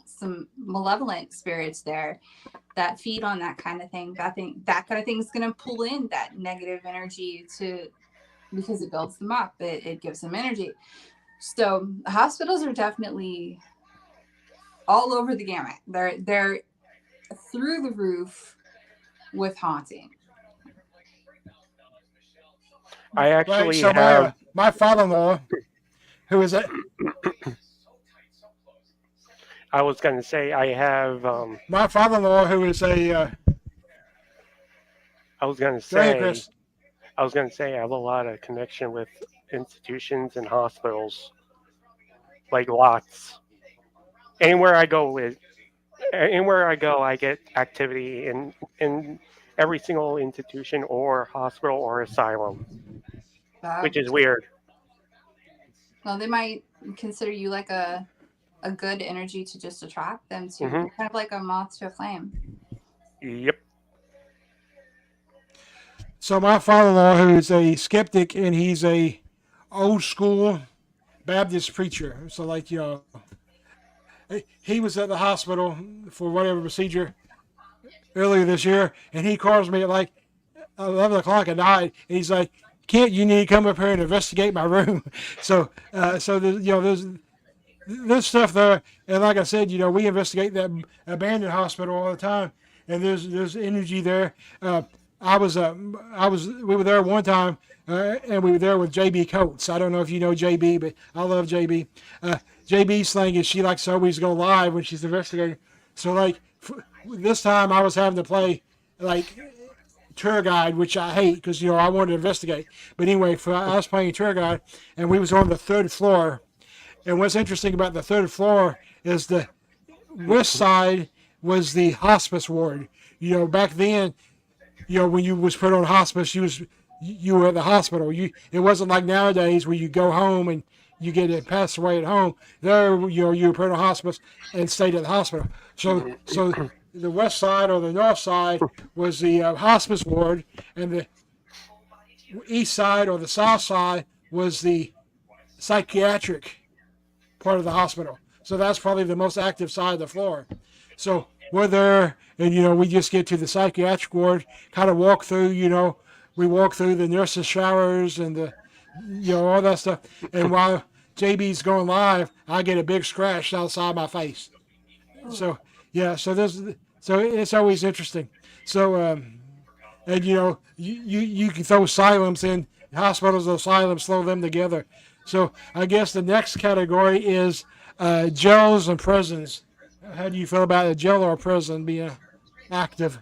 some malevolent spirits there that feed on that kind of thing. That kind of thing is going to pull in that negative energy because it builds them up. It gives them energy. So hospitals are definitely all over the gamut. They're through the roof with haunting.
I actually
have my father-in-law, who is a.
I was going to say I have.
My father-in-law, who is a.
I was going to say. I was going to say I have a lot of connection with institutions and hospitals, like lots. Anywhere I go, I get activity in every single institution or hospital or asylum, which is weird.
Well, they might consider you like a good energy to just attract them to, kind of like a moth to a flame.
Yep.
So my father-in-law, who is a skeptic, and he's a old school Baptist preacher. So like, he was at the hospital for whatever procedure earlier this year, and he calls me at like 11 o'clock at night, and he's like, "Kent, you need to come up here and investigate my room." So there's stuff there, and like I said, we investigate that abandoned hospital all the time, and there's energy there. We were there one time, and we were there with JB Coates. I don't know if you know JB, but I love JB. JB's thing is she likes to always go live when she's investigating. So like this time I was having to play like tour guide, which I hate because I wanted to investigate. But anyway, I was playing tour guide, and we was on the third floor. And what's interesting about the third floor is west side was the hospice ward. Back then, when you was put on hospice, you were at the hospital. It wasn't like nowadays where you go home and you get it passed away at home. There, you were put on hospice and stayed at the hospital. So the west side or the north side was the hospice ward, and the east side or the south side was the psychiatric part of the hospital. So that's probably the most active side of the floor. So we're there, and we just get to the psychiatric ward, kind of walk through. We walk through the nurses' showers and the all that stuff. And while JB's going live, I get a big scratch outside my face. So yeah, so it's always interesting. So and you can throw asylums in hospitals, asylums, throw them together. So I guess the next category is jails and prisons. How do you feel about a jail or a prison being active?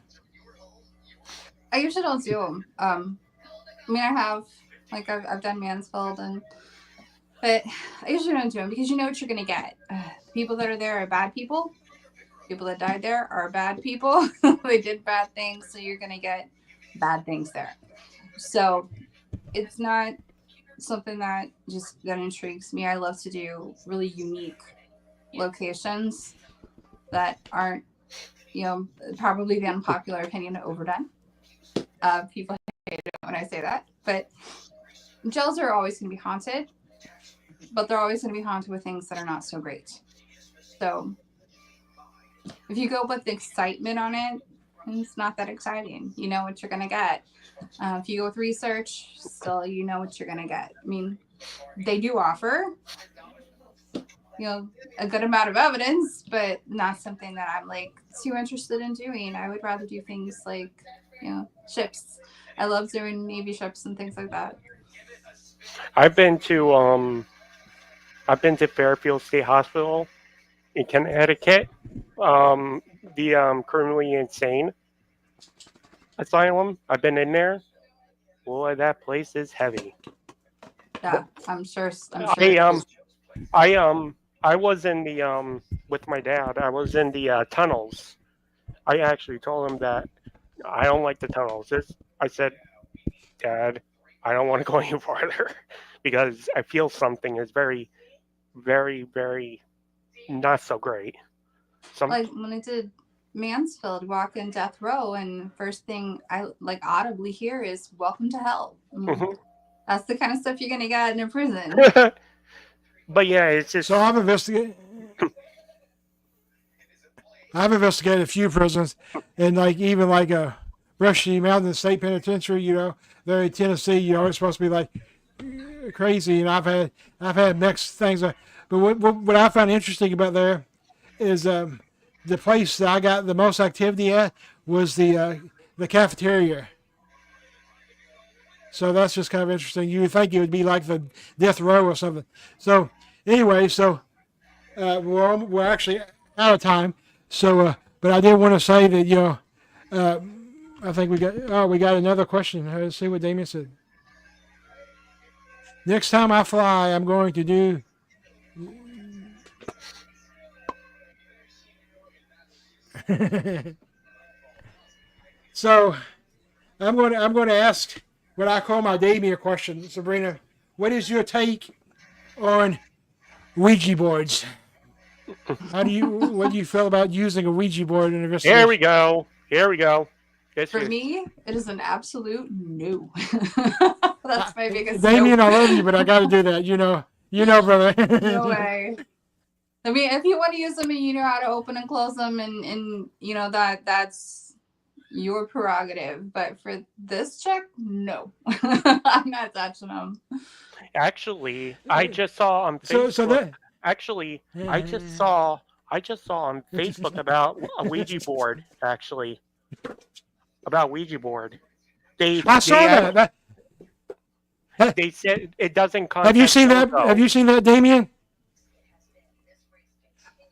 I usually don't do them. I have, I've done Mansfield, but I usually don't do them because you know what you're going to get. People that are there are bad people. People that died there are bad people. They did bad things, so you're going to get bad things there. So it's not something that intrigues me. I love to do really unique locations that aren't, probably the unpopular opinion, overdone. People hate it when I say that, but jails are always going to be haunted, but they're always going to be haunted with things that are not so great. So if you go with the excitement on it, it's not that exciting. You know what you're going to get. If you go with research, still, you know what you're going to get. They do offer, a good amount of evidence, but not something that I'm too interested in doing. I would rather do things like, ships. I love doing Navy ships and things like that.
I've been to Fairfield State Hospital in Connecticut, the criminally insane asylum. I've been in there. Boy, that place is heavy.
Yeah, I'm sure.
I was in the with my dad. I was in the tunnels. I actually told him that I don't like the tunnels. I said, Dad, I don't want to go any farther because I feel something is very, very, very not so great.
Like when I did Mansfield, walk in death row, and first thing I audibly hear is "Welcome to hell." That's the kind of stuff you're gonna get in a prison.
But yeah, it's just
so I've investigated a few prisons, and even a Brushy Mountain State Penitentiary. There in Tennessee, it's supposed to be crazy, and I've had mixed things. But what I found interesting about there is the place that I got the most activity at was the cafeteria. So that's just kind of interesting. You would think it would be like the death row or something. So anyway, we're actually out of time. So, but I did want to say that I think we got another question. Let's see what Damien said. Next time I fly, I'm going to do. So, I'm going to ask what I call my Damien question, Sabrina. What is your take on Ouija boards? What do you feel about using a Ouija board in investigation?
Here we go.
For me, it is an absolute no. That's my biggest.
Damien, I love you, but I got to do that. You know, brother.
No way. If you want to use them and you know how to open and close them, and that's your prerogative. But for this check, no, I'm not touching them.
Actually, I just saw on Facebook. I just saw on Facebook about a Ouija board. Actually, about Ouija board.
I saw that.
They said it doesn't.
Have you seen that? Have you seen that, Damien?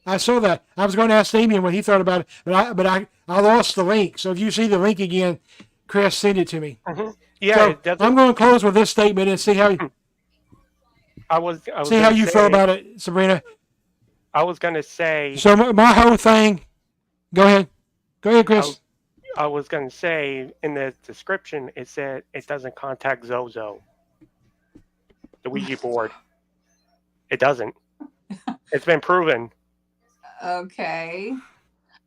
I saw that. I was going to ask Damien what he thought about it, but I lost the link. So if you see the link again, Chris, send it to me.
Mm-hmm. Yeah,
so I'm going to close with this statement and see how.
I was
see how you feel about it, Sabrina.
I was gonna say.
So my whole thing. Go ahead, Chris.
I was gonna say in the description it said it doesn't contact Zozo, the Ouija board. It doesn't. It's been proven.
Okay.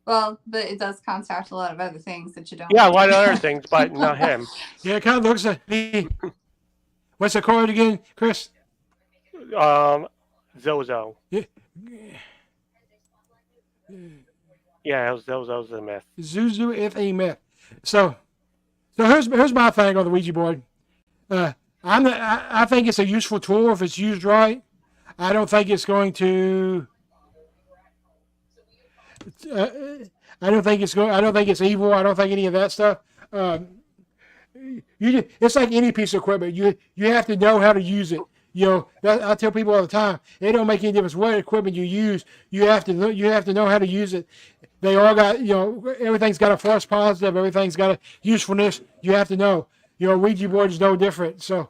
Well, but it does contact a lot of other things that you don't.
Yeah, a lot of other things, but not him.
Yeah, it kind of looks like me. What's the card again, Chris?
Zozo.
Yeah.
Yeah, Zozo's the myth.
Zuzu is a myth. So here's my thing on the Ouija board. I think it's a useful tool if it's used right. I don't think it's going to. I don't think it's evil. I don't think any of that stuff. It's like any piece of equipment. You have to know how to use it. I tell people all the time. It don't make any difference what equipment you use. You have to know how to use it. They all got everything's got a false positive. Everything's got a usefulness. You have to know. Ouija board is no different. So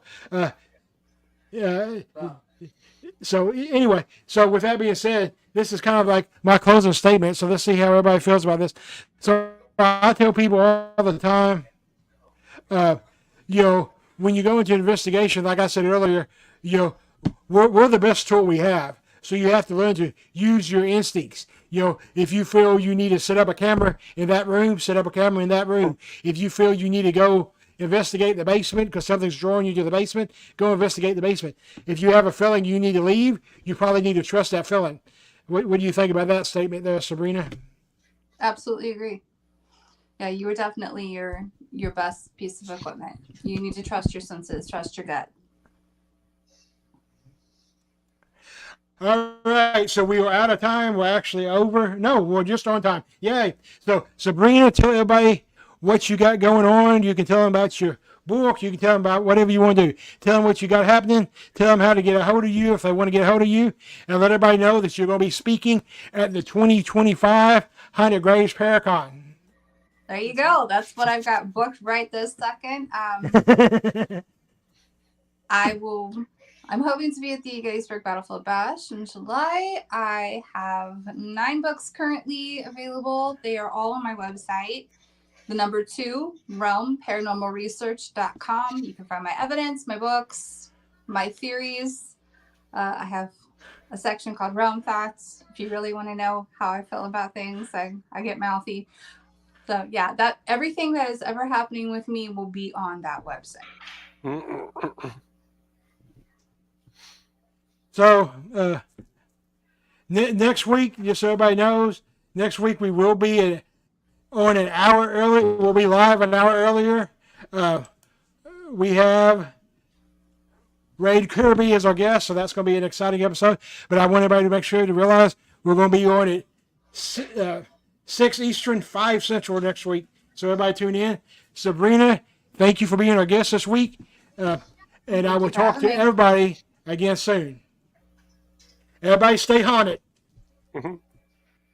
anyway, so with that being said, this is kind of like my closing statement. So let's see how everybody feels about this. So I tell people all the time, when you go into an investigation, like I said earlier, we're the best tool we have. So you have to learn to use your instincts. If you feel you need to set up a camera in that room, set up a camera in that room. If you feel you need to go investigate the basement because something's drawing you to the basement, go investigate the basement. If you have a feeling you need to leave, you probably need to trust that feeling. What do you think about that statement there, Sabrina?
Absolutely agree. Yeah, you were definitely your best piece of equipment. You need to trust your senses, trust your gut.
All right, so we were out of time. We're actually over. No, we're just on time. Yay. So, Sabrina, tell everybody what you got going on. You can tell them about your book. You can tell them about whatever you want to do. Tell them what you got happening. Tell them how to get a hold of you if they want to get a hold of you. And let everybody know that you're going to be speaking at the 2025 Haunted Graves Paracon.
There you go. That's what I've got booked right this second. I'm hoping to be at the Gettysburg Battlefield Bash in July. I have 9 books currently available. They are all on my website. The number 2, Realm, paranormalresearch.com. You can find my evidence, my books, my theories. I have a section called Realm Facts. If you really want to know how I feel about things, I get mouthy. So yeah, that everything that is ever happening with me will be on that website.
So next week, just so everybody knows, next week we will be on an hour early. We'll be live an hour earlier. We have Raid Kirby as our guest, so that's going to be an exciting episode. But I want everybody to make sure to realize we're going to be on at 6 Eastern, 5 Central next week. So everybody tune in. Sabrina, thank you for being our guest this week. And I will talk to everybody again soon. Everybody stay haunted.
Mm-hmm.